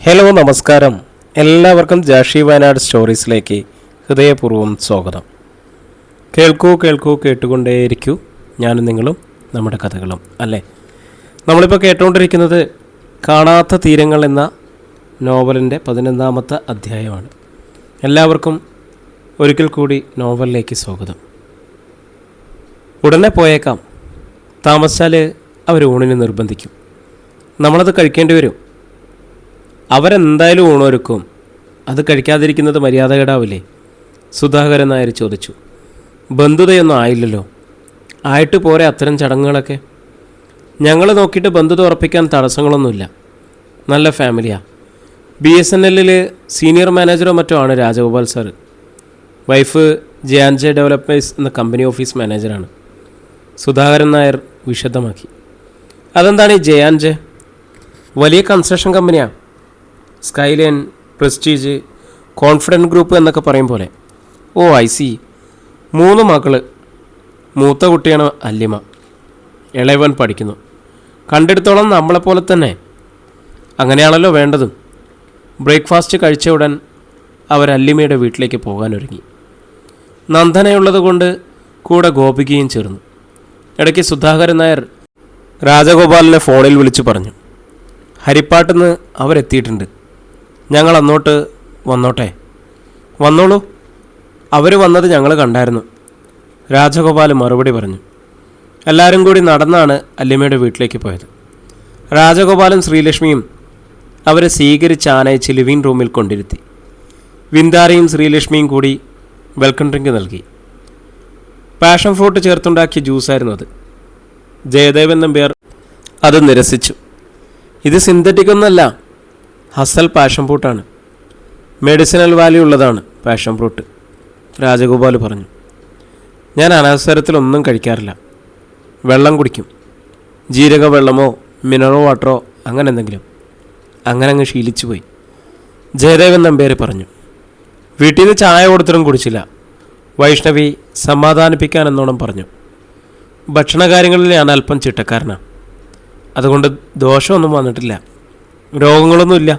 Hello നമസ്കാരം. എല്ലാവർക്കും ജാഷി വയനാട് സ്റ്റോറീസിലേക്ക് ഹൃദയപൂർവ്വം സ്വാഗതം. കേൾക്കൂ കേട്ടുകൊണ്ടേയിരിക്കൂ. ഞാനും നിങ്ങളും നമ്മുടെ കഥകളും അല്ലേ. നമ്മളിപ്പോൾ കേട്ടുകൊണ്ടിരിക്കുന്നത് കാണാത്ത തീരങ്ങൾ എന്ന നോവലിൻ്റെ 11ാമത്തെ അധ്യായമാണ്. എല്ലാവർക്കും ഒരിക്കൽ കൂടി നോവലിലേക്ക് സ്വാഗതം. ഉടനെ പോയേക്കാം. താമസിച്ചാൽ അവർ ഊണിന് നിർബന്ധിക്കും. നമ്മളത് കഴിക്കേണ്ടി വരും. അവരെന്തായാലും ഊണൊരുക്കും. അത് കഴിക്കാതിരിക്കുന്നത് മര്യാദകേടാവില്ലേ? സുധാകരൻ നായർ ചോദിച്ചു. ബന്ധുതയൊന്നും ആയില്ലല്ലോ. ആയിട്ട് പോരെ അത്തരം ചടങ്ങുകളൊക്കെ. ഞങ്ങൾ നോക്കിയിട്ട് ബന്ധുത ഉറപ്പിക്കാൻ തടസ്സങ്ങളൊന്നുമില്ല. നല്ല ഫാമിലിയാണ്. BSNL സീനിയർ മാനേജറോ മറ്റോ ആണ് Rajagopal sir. Wife JJ developers എന്ന കമ്പനി ഓഫീസ് മാനേജറാണ്. സുധാകരൻ നായർ വിശദമാക്കി. അതെന്താണ് ഈ JJ? വലിയ കൺസ്ട്രക്ഷൻ കമ്പനിയാണ്. സ്കൈലൈൻ, പ്രസ്റ്റീജ്, കോൺഫിഡൻറ്റ് ഗ്രൂപ്പ് എന്നൊക്കെ പറയും പോലെ. ഓ ഐ സി. 3 മക്കൾ. മൂത്ത കുട്ടിയാണ് അല്ലിമ. ഇളയവൻ പഠിക്കുന്നു. കണ്ടെടുത്തോളം നമ്മളെപ്പോലെ തന്നെ. അങ്ങനെയാണല്ലോ വേണ്ടതും. ബ്രേക്ക്ഫാസ്റ്റ് കഴിച്ച ഉടൻ അവർ അല്ലിമയുടെ വീട്ടിലേക്ക് പോകാനൊരുങ്ങി. നന്ദനയുള്ളത് കൊണ്ട് കൂടെ ഗോപികയും ചേർന്നു. ഇടയ്ക്ക് സുധാകരൻ നായർ രാജഗോപാലിനെ ഫോണിൽ വിളിച്ചു പറഞ്ഞു, ഹരിപ്പാട്ടിന്ന് അവരെത്തിയിട്ടുണ്ട്. ഞങ്ങൾ അങ്ങോട്ട് വന്നോട്ടെ? വന്നോളൂ. അവർ വന്നത് ഞങ്ങൾ കണ്ടായിരുന്നു. രാജഗോപാൽ മറുപടി പറഞ്ഞു. എല്ലാവരും കൂടി നടന്നാണ് അല്ലിമയുടെ വീട്ടിലേക്ക് പോയത്. രാജഗോപാലും ശ്രീലക്ഷ്മിയും അവരെ സ്വീകരിച്ച് ആനയിച്ച് ലിവിംഗ് റൂമിൽ കൊണ്ടിരുത്തി. വിന്ദാരയും ശ്രീലക്ഷ്മിയും കൂടി വെൽക്കം ഡ്രിങ്ക് നൽകി. പാഷൻ ഫ്രൂട്ട് ചേർത്തുണ്ടാക്കിയ ജ്യൂസായിരുന്നു അത്. ജയദേവൻ നമ്പ്യാർ അത് നിരസിച്ചു. ഇത് സിന്തറ്റിക് ഒന്നല്ല, ഹസൽ പാഷൻ ഫ്രൂട്ടാണ്. മെഡിസിനൽ വാല്യൂ ഉള്ളതാണ് പാഷൻ ഫ്രൂട്ട്, രാജഗോപാൽ പറഞ്ഞു. ഞാൻ അനവസരത്തിലൊന്നും കഴിക്കാറില്ല. വെള്ളം കുടിക്കും. ജീരക വെള്ളമോ മിനറൽ വാട്ടറോ അങ്ങനെ എന്തെങ്കിലും. അങ്ങനെ അങ്ങ് ശീലിച്ചു പോയി, ജയദേവൻ നമ്പ്യാർ പറഞ്ഞു. വീട്ടിൽ നിന്ന് ചായ കൊടുത്തിട്ടും കുടിച്ചില്ല. വൈഷ്ണവി സമാധാനിപ്പിക്കാനെന്നോണം പറഞ്ഞു. ഭക്ഷണകാര്യങ്ങളിൽ ഞാൻ അല്പം ചിട്ടക്കാരനാണ്. അതുകൊണ്ട് ദോഷമൊന്നും വന്നിട്ടില്ല. രോഗങ്ങളൊന്നുമില്ല.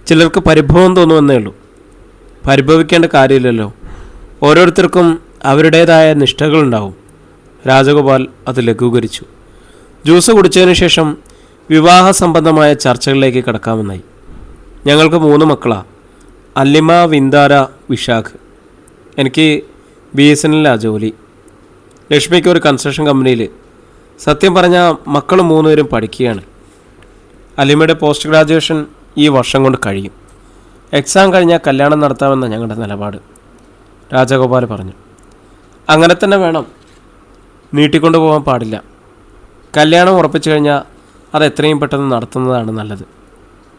ചിലർക്ക് പരിഭവം തോന്നുമെന്നേ ഉള്ളൂ. പരിഭവിക്കേണ്ട കാര്യമില്ലല്ലോ. ഓരോരുത്തർക്കും അവരുടേതായ നിഷ്ഠകളുണ്ടാവും. രാജഗോപാൽ അത് ലഘൂകരിച്ചു. ജ്യൂസ് കുടിച്ചതിന് ശേഷം വിവാഹ സംബന്ധമായ ചർച്ചകളിലേക്ക് കടക്കാമെന്നായി. ഞങ്ങൾക്ക് 3 മക്കളാണ്. അല്ലിമ, വിന്ദാര, വിശാഖ്. എനിക്ക് BSNL ജോലി. ലക്ഷ്മിക്ക് ഒരു കൺസ്ട്രക്ഷൻ കമ്പനിയിൽ. സത്യം പറഞ്ഞാൽ മക്കൾ 3 പേരും പഠിക്കുകയാണ്. അല്ലിമയുടെ പോസ്റ്റ് ഗ്രാജുവേഷൻ ഈ വർഷം കൊണ്ട് കഴിയും. എക്സാം കഴിഞ്ഞാൽ കല്യാണം നടത്താമെന്ന ഞങ്ങളുടെ നിലപാട്, രാജഗോപാൽ പറഞ്ഞു. അങ്ങനെ തന്നെ വേണം. നീട്ടിക്കൊണ്ടു പോകാൻ പാടില്ല. കല്യാണം ഉറപ്പിച്ചു കഴിഞ്ഞാൽ അത് എത്രയും പെട്ടെന്ന് നടത്തുന്നതാണ് നല്ലത്,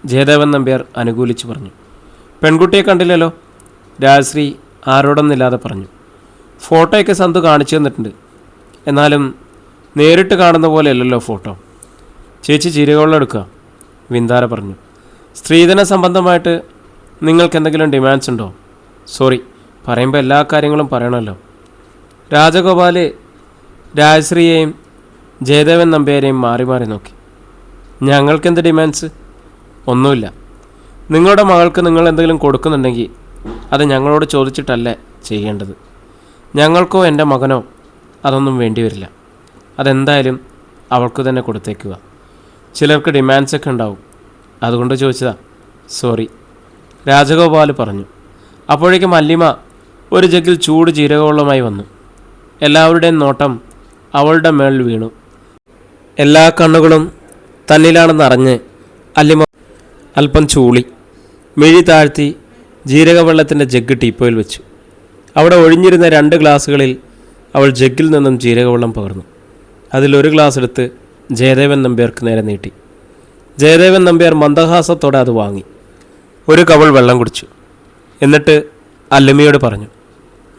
ജയദേവൻ നമ്പ്യാർ അനുകൂലിച്ച് പറഞ്ഞു. പെൺകുട്ടിയെ കണ്ടില്ലല്ലോ, രാജശ്രീ ആരോടൊന്നില്ലാതെ പറഞ്ഞു. ഫോട്ടോയൊക്കെ സന്തു കാണിച്ചു തന്നിട്ടുണ്ട്. എന്നാലും നേരിട്ട് കാണുന്ന പോലെ അല്ലല്ലോ ഫോട്ടോ. ചേച്ചി ജീരകവെള്ളം എടുക്കുക, വിന്ദാര പറഞ്ഞു. സ്ത്രീധന സംബന്ധമായിട്ട് നിങ്ങൾക്ക് എന്തെങ്കിലും ഡിമാൻഡ്സ് ഉണ്ടോ? സോറി, പറയുമ്പോൾ എല്ലാ കാര്യങ്ങളും പറയണമല്ലോ. രാജഗോപാൽ രാജശ്രീയെയും ജയദേവൻ നമ്പ്യാരെയും മാറി മാറി നോക്കി. ഞങ്ങൾക്കെന്ത് ഡിമാൻഡ്സ്? ഒന്നുമില്ല. നിങ്ങളുടെ മകൾക്ക് നിങ്ങൾ എന്തെങ്കിലും കൊടുക്കുന്നുണ്ടെങ്കിൽ അത് ഞങ്ങളോട് ചോദിച്ചിട്ടല്ലേ ചെയ്യേണ്ടത്. ഞങ്ങൾക്കോ എൻ്റെ മകനോ അതൊന്നും വേണ്ടി വരില്ല. അതെന്തായാലും അവൾക്ക് തന്നെ കൊടുത്തേക്കുക. ചിലർക്ക് ഡിമാൻഡ്സൊക്കെ ഉണ്ടാവും, അതുകൊണ്ട് ചോദിച്ചതാ. സോറി, രാജഗോപാൽ പറഞ്ഞു. അപ്പോഴേക്കും അല്ലിമ ഒരു ജഗ്ഗിൽ ചൂട് ജീരകവെള്ളമായി വന്നു. എല്ലാവരുടെയും നോട്ടം അവളുടെ മേളിൽ വീണു. എല്ലാ കണ്ണുകളും തന്നിലാണെന്നറിഞ്ഞ് അല്ലിമ അല്പം ചൂളി. മിഴി താഴ്ത്തി ജീരകവെള്ളത്തിൻ്റെ ജഗ്ഗ് ടീപ്പോയിൽ വെച്ചു. അവിടെ ഒഴിഞ്ഞിരുന്ന 2 ഗ്ലാസ്സുകളിൽ അവൾ ജഗ്ഗിൽ നിന്നും ജീരകവെള്ളം പകർന്നു. അതിലൊരു ഗ്ലാസ് എടുത്ത് ജയദേവൻ നമ്പ്യാർക്ക് നേരെ നീട്ടി. ജയദേവൻ നമ്പ്യാർ മന്ദഹാസത്തോടെ അത് വാങ്ങി. ഒരു കവൾ വെള്ളം കുടിച്ചു. എന്നിട്ട് അല്ലിമയോട് പറഞ്ഞു,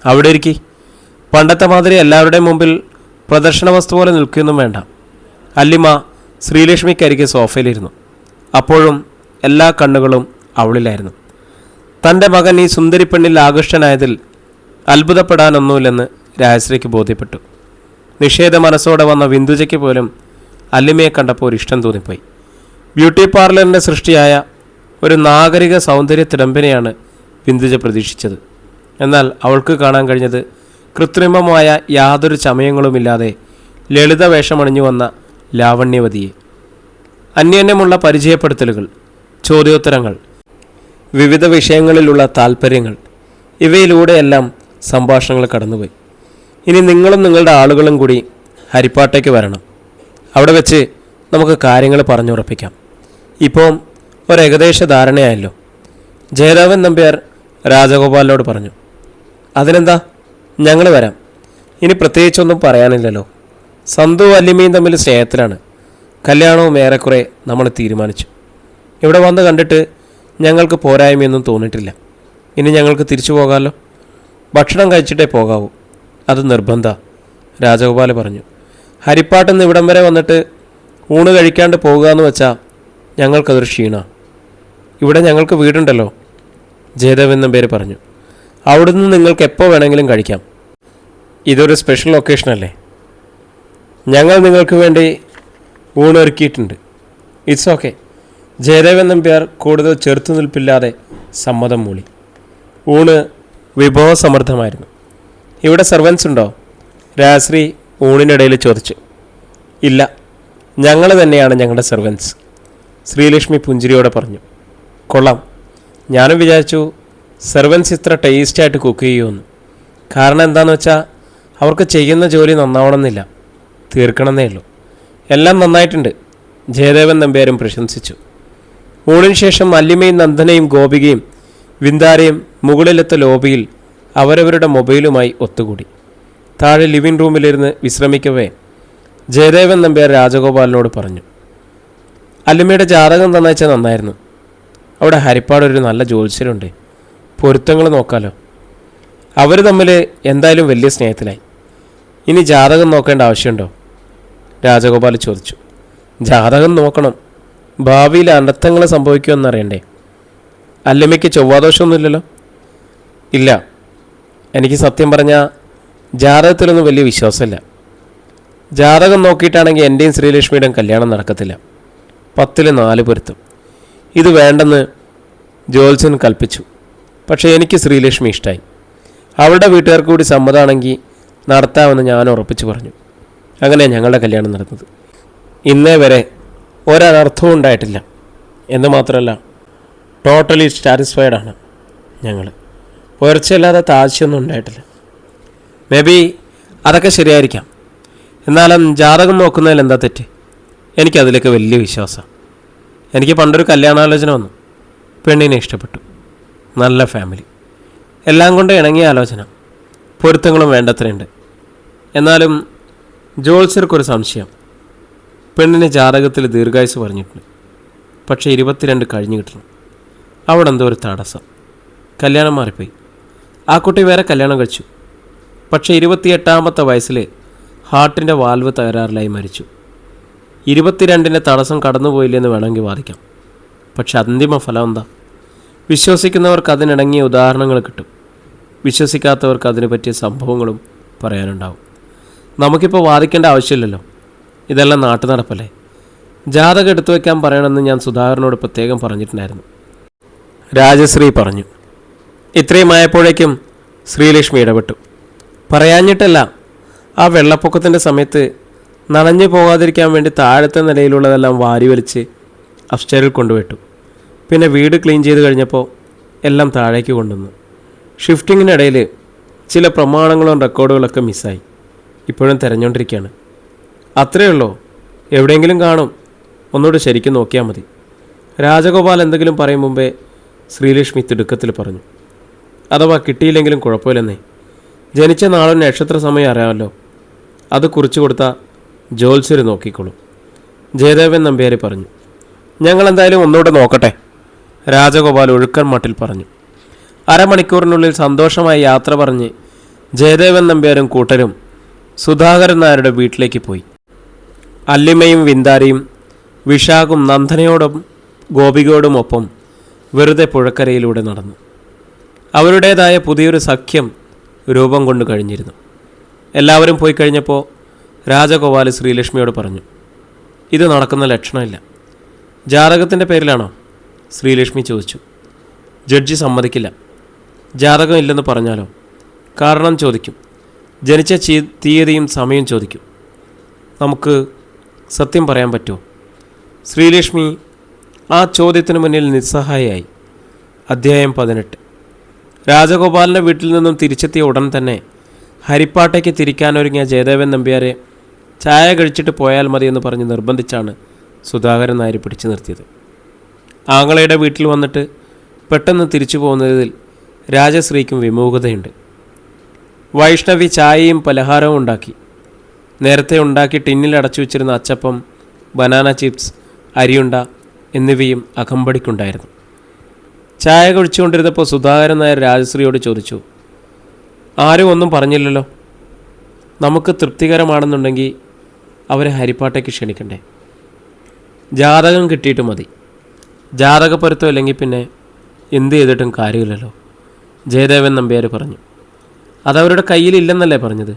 അവിടെ ഇരിക്കി. പണ്ടത്തെ മാതിരി എല്ലാവരുടെയും മുമ്പിൽ പ്രദർശന വസ്തു പോലെ നിൽക്കുകയൊന്നും വേണ്ട. അല്ലിമ ശ്രീലക്ഷ്മിക്കരികെ സോഫയിലിരുന്നു. അപ്പോഴും എല്ലാ കണ്ണുകളും അവളിലായിരുന്നു. തൻ്റെ മകൻ ഈ സുന്ദരി പെണ്ണിൽ ആകൃഷ്ടനായതിൽ അത്ഭുതപ്പെടാനൊന്നുമില്ലെന്ന് രാജശ്രീക്ക് ബോധ്യപ്പെട്ടു. നിഷേധ മനസ്സോടെ വന്ന വിന്ദുജയ്ക്ക് പോലും അല്ലിമയെ കണ്ടപ്പോൾ ഒരു ഇഷ്ടം തോന്നിപ്പോയി. ബ്യൂട്ടി പാർലറിൻ്റെ സൃഷ്ടിയായ ഒരു നാഗരിക സൗന്ദര്യ തിടമ്പിനെയാണ് ബിന്ദുജ പ്രതീക്ഷിച്ചത്. എന്നാൽ അവൾക്ക് കാണാൻ കഴിഞ്ഞത് കൃത്രിമമായ യാതൊരു ചമയങ്ങളുമില്ലാതെ ലളിത വേഷമണിഞ്ഞു വന്ന ലാവണ്യവതിയെ. അന്യോന്യമുള്ള പരിചയപ്പെടുത്തലുകൾ, ചോദ്യോത്തരങ്ങൾ, വിവിധ വിഷയങ്ങളിലുള്ള താൽപ്പര്യങ്ങൾ, ഇവയിലൂടെയെല്ലാം സംഭാഷണങ്ങൾ കടന്നുപോയി. ഇനി നിങ്ങളും നിങ്ങളുടെ ആളുകളും കൂടി ഹരിപ്പാട്ടേക്ക് വരണം. അവിടെ വെച്ച് നമുക്ക് കാര്യങ്ങൾ പറഞ്ഞുറപ്പിക്കാം. ഇപ്പോൾ ഒരേകദേശ ധാരണയായല്ലോ. ജയദേവൻ നമ്പ്യാർ രാജഗോപാലിനോട് പറഞ്ഞു. അതിനെന്താ, ഞങ്ങൾ വരാം. ഇനി പ്രത്യേകിച്ചൊന്നും പറയാനില്ലല്ലോ. സന്തു വല്യമ്മയും തമ്മിൽ സ്നേഹത്തിലാണ്. കല്യാണവും ഏറെക്കുറെ നമ്മൾ തീരുമാനിച്ചു. ഇവിടെ വന്ന് കണ്ടിട്ട് ഞങ്ങൾക്ക് പോരായ്മയൊന്നും തോന്നിയിട്ടില്ല. ഇനി ഞങ്ങൾക്ക് തിരിച്ചു പോകാമല്ലോ. ഭക്ഷണം കഴിച്ചിട്ടേ പോകാവൂ. അത് നിർബന്ധ, രാജഗോപാൽ പറഞ്ഞു. ഹരിപ്പാട്ടിൽ നിന്ന് ഇവിടം വരെ വന്നിട്ട് ഊണ് കഴിക്കാണ്ട് പോകുക എന്ന് വെച്ചാൽ ഞങ്ങൾക്കതൊരു ക്ഷീണമാണ്. ഇവിടെ ഞങ്ങൾക്ക് വീടുണ്ടല്ലോ, ജയദേവൻ നമ്പ്യാർ പറഞ്ഞു. അവിടുന്ന് നിങ്ങൾക്ക് എപ്പോൾ വേണമെങ്കിലും കഴിക്കാം. ഇതൊരു സ്പെഷ്യൽ ഒക്കേഷനല്ലേ. ഞങ്ങൾ നിങ്ങൾക്ക് വേണ്ടി ഊണൊരുക്കിയിട്ടുണ്ട്. It's okay. ജയദേവൻ നമ്പ്യാർ കൂടുതൽ ചെറുത്തുനിൽപ്പില്ലാതെ സമ്മതം മൂളി. ഊണ് വിഭവസമൃദ്ധമായിരുന്നു. ഇവിടെ സെർവൻസ് ഉണ്ടോ? രാശ്രീ ഊണിനിടയിൽ ചോദിച്ചു. ഇല്ല, ഞങ്ങൾ തന്നെയാണ് ഞങ്ങളുടെ സെർവൻസ്, ശ്രീലക്ഷ്മി പുഞ്ചിരിയോടെ പറഞ്ഞു. കൊള്ളാം. ഞാനും വിചാരിച്ചു സെർവൻസ് ഇത്ര ടേസ്റ്റായിട്ട് കുക്ക് ചെയ്യുമെന്ന്. കാരണം എന്താണെന്ന് വെച്ചാൽ അവർക്ക് ചെയ്യുന്ന ജോലി നന്നാവണമെന്നില്ല, തീർക്കണമെന്നേ ഉള്ളൂ. എല്ലാം നന്നായിട്ടുണ്ട്, ജയദേവൻ നമ്പ്യാരും പ്രശംസിച്ചു. ഊണിന് ശേഷം മല്ലിമയും നന്ദനയും ഗോപികയും വിന്ദാരയും മുകളിലത്തെ ലോബിയിൽ അവരവരുടെ മൊബൈലുമായി ഒത്തുകൂടി. താഴെ ലിവിംഗ് റൂമിലിരുന്ന് വിശ്രമിക്കവേ ജയദേവൻ നമ്പ്യാർ രാജഗോപാലിനോട് പറഞ്ഞു. അല്ലിമയുടെ ജാതകം തന്നയച്ചാൽ നന്നായിരുന്നു. അവിടെ ഹരിപ്പാടൊരു നല്ല ജ്യോത്സ്യരുണ്ട്, പൊരുത്തങ്ങൾ നോക്കാലോ. അവർ തമ്മിൽ എന്തായാലും വലിയ സ്നേഹത്തിലായി. ഇനി ജാതകം നോക്കേണ്ട ആവശ്യമുണ്ടോ? രാജഗോപാൽ ചോദിച്ചു. ജാതകം നോക്കണം, ഭാവിയിൽ അനർത്ഥങ്ങൾ സംഭവിക്കുമെന്നറിയണ്ടേ. അല്ലിമയ്ക്ക് ചൊവ്വാദോഷമൊന്നുമില്ലല്ലോ? ഇല്ല. എനിക്ക് സത്യം പറഞ്ഞാൽ ജാതകത്തിലൊന്നും വലിയ വിശ്വാസമില്ല. ജാതകം നോക്കിയിട്ടാണെങ്കിൽ എൻ്റെയും ശ്രീലക്ഷ്മിയുടെയും കല്യാണം നടക്കത്തില്ല. 10ൽ 4 പൊരുത്തം. ഇത് വേണ്ടെന്ന് ജോത്സ്യൻ കൽപ്പിച്ചു. പക്ഷേ എനിക്ക് ശ്രീലക്ഷ്മി ഇഷ്ടമായി. അവളുടെ വീട്ടുകാർക്ക് കൂടി സമ്മതമാണെങ്കിൽ നടത്താമെന്ന് ഞാൻ ഉറപ്പിച്ചു പറഞ്ഞു. അങ്ങനെ ഞങ്ങളുടെ കല്യാണം നടന്നത്. ഇന്നേ വരെ ഒരനർത്ഥവും ഉണ്ടായിട്ടില്ല. എന്ന് മാത്രമല്ല, ടോട്ടലി സാറ്റിസ്ഫൈഡാണ് ഞങ്ങൾ. ഉയർച്ചയില്ലാതെ താഴ്ചയൊന്നും ഉണ്ടായിട്ടില്ല. മേ ബി അതൊക്കെ ശരിയായിരിക്കാം. എന്നാലും ജാതകം നോക്കുന്നതിൽ എന്താ തെറ്റ്? എനിക്കതിലേക്ക് വലിയ വിശ്വാസമാണ്. എനിക്ക് പണ്ടൊരു കല്യാണാലോചന വന്നു. പെണ്ണിനെ ഇഷ്ടപ്പെട്ടു. നല്ല ഫാമിലി, എല്ലാം കൊണ്ട് ഇണങ്ങിയ ആലോചന, പൊരുത്തങ്ങളും വേണ്ടത്രയുണ്ട്. എന്നാലും ജോത്സ്യർക്കൊരു സംശയം. പെണ്ണിന് ജാതകത്തിൽ ദീർഘായുസ് പറഞ്ഞിട്ടുണ്ട്. പക്ഷേ 22 കഴിഞ്ഞു കിട്ടണം. അവിടെ എന്തോ ഒരു തടസ്സം. കല്യാണം മാറിപ്പോയി. ആ കുട്ടി വേറെ കല്യാണം കഴിച്ചു. പക്ഷേ 28ാമത്തെ വയസ്സിൽ ഹാർട്ടിൻ്റെ വാൽവ് തകരാറിലായി മരിച്ചു. 22ൻ്റെ തടസ്സം കടന്നുപോയില്ലെന്ന് വേണമെങ്കിൽ വാദിക്കാം. പക്ഷെ അന്തിമ ഫലം എന്താ? വിശ്വസിക്കുന്നവർക്ക് അതിനിണങ്ങിയ ഉദാഹരണങ്ങൾ കിട്ടും. വിശ്വസിക്കാത്തവർക്ക് അതിനെ പറ്റിയ സംഭവങ്ങളും പറയാനുണ്ടാവും. നമുക്കിപ്പോൾ വാദിക്കേണ്ട ആവശ്യമില്ലല്ലോ. ഇതെല്ലാം നാട്ടു നടപ്പല്ലേ. ജാതകം എടുത്തു വയ്ക്കാൻ പറയണമെന്ന് ഞാൻ സുധാകരനോട് പ്രത്യേകം പറഞ്ഞിട്ടുണ്ടായിരുന്നു, രാജശ്രീ പറഞ്ഞു. ഇത്രയും ആയപ്പോഴേക്കും ശ്രീലക്ഷ്മി ഇടപെട്ടു. പറയാഞ്ഞിട്ടല്ല, ആ വെള്ളപ്പൊക്കത്തിൻ്റെ സമയത്ത് നനഞ്ഞു പോകാതിരിക്കാൻ വേണ്ടി താഴത്തെ നിലയിലുള്ളതെല്ലാം വാരി വലിച്ച് അപ്സ്റ്റേറിൽ കൊണ്ടുവിട്ടു. പിന്നെ വീട് ക്ലീൻ ചെയ്ത് കഴിഞ്ഞപ്പോൾ എല്ലാം താഴേക്ക് കൊണ്ടുവന്നു. ഷിഫ്റ്റിങ്ങിനിടയിൽ ചില പ്രമാണങ്ങളും റെക്കോർഡുകളൊക്കെ മിസ്സായി. ഇപ്പോഴും തിരഞ്ഞുകൊണ്ടിരിക്കുകയാണ്. അത്രയേ ഉള്ളൂ. എവിടെയെങ്കിലും കാണും. ഒന്നുകൂടി ശരിക്കും നോക്കിയാൽ മതി. രാജഗോപാൽ എന്തെങ്കിലും പറയും മുമ്പേ ശ്രീലക്ഷ്മി തിടുക്കത്തിൽ പറഞ്ഞു. അഥവാ കിട്ടിയില്ലെങ്കിലും കുഴപ്പമില്ലെന്നേ. ജനിച്ച നാളും നക്ഷത്ര സമയം അറിയാമല്ലോ. അത് കുറിച്ചു കൊടുത്താൽ ജോത്സ്യർ നോക്കിക്കോളും, ജയദേവൻ നമ്പ്യാർ പറഞ്ഞു. ഞങ്ങളെന്തായാലും ഒന്നുകൂടെ നോക്കട്ടെ, രാജഗോപാൽ ഒഴുക്കൻ മട്ടിൽ പറഞ്ഞു. അരമണിക്കൂറിനുള്ളിൽ സന്തോഷമായി യാത്ര പറഞ്ഞ് ജയദേവൻ നമ്പ്യാരും കൂട്ടരും സുധാകരൻ നായരുടെ വീട്ടിലേക്ക് പോയി. അല്ലിമയും വിന്ദാരിയും വിശാഖും നന്ദനയോടും ഗോപികയോടുമൊപ്പം വെറുതെ പുഴക്കരയിലൂടെ നടന്നു. അവരുടേതായ പുതിയൊരു സഖ്യം രൂപം കൊണ്ടു കഴിഞ്ഞിരുന്നു. എല്ലാവരും പോയി കഴിഞ്ഞപ്പോൾ രാജഗോപാൽ ശ്രീലക്ഷ്മിയോട് പറഞ്ഞു, ഇത് നടക്കുന്ന ലക്ഷണമില്ല. ജാതകത്തിൻ്റെ പേരിലാണോ? ശ്രീലക്ഷ്മി ചോദിച്ചു. ജഡ്ജി സമ്മതിക്കില്ല. ജാതകം ഇല്ലെന്ന് പറഞ്ഞാലോ? കാരണം ചോദിക്കും. ജനിച്ച തീയതിയും സമയം ചോദിക്കും. നമുക്ക് സത്യം പറയാൻ പറ്റുമോ? ശ്രീലക്ഷ്മി ആ ചോദ്യത്തിന് മുന്നിൽ നിസ്സഹായയായി. അധ്യായം 18. രാജഗോപാലിൻ്റെ വീട്ടിൽ നിന്നും തിരിച്ചെത്തിയ ഉടൻ തന്നെ ഹരിപ്പാട്ടേക്ക് തിരിക്കാനൊരുങ്ങിയ ജയദേവൻ നമ്പ്യാരെ ചായ കഴിച്ചിട്ട് പോയാൽ മതിയെന്ന് പറഞ്ഞ് നിർബന്ധിച്ചാണ് സുധാകരൻ നായർ പിടിച്ചു നിർത്തിയത്. ആങ്ങളയുടെ വീട്ടിൽ വന്നിട്ട് പെട്ടെന്ന് തിരിച്ചു പോകുന്നതിൽ രാജശ്രീക്കും വിമുഖതയുണ്ട്. വൈഷ്ണവി ചായയും പലഹാരവും ഉണ്ടാക്കി. നേരത്തെ ഉണ്ടാക്കി ടിന്നിൽ അടച്ചു വെച്ചിരുന്ന അച്ചപ്പം, ബനാന ചിപ്സ്, അരിയുണ്ട എന്നിവയും അകമ്പടിക്കുണ്ടായിരുന്നു. ചായ കഴിച്ചുകൊണ്ടിരുന്നപ്പോൾ സുധാകരൻ നായർ രാജശ്രീയോട് ചോദിച്ചു, ആരും ഒന്നും പറഞ്ഞില്ലല്ലോ? നമുക്ക് തൃപ്തികരമാണെന്നുണ്ടെങ്കിൽ അവരെ ഹരിപ്പാട്ടേക്ക് ക്ഷണിക്കണ്ടേ? ജാതകം കിട്ടിയിട്ട് മതി. ജാതകപ്പൊരുത്തം ഇല്ലെങ്കിൽ പിന്നെ എന്ത് ചെയ്തിട്ടും കാര്യമില്ലല്ലോ, ജയദേവൻ നമ്പ്യാർ പറഞ്ഞു. അതവരുടെ കയ്യിലില്ലെന്നല്ലേ പറഞ്ഞത്?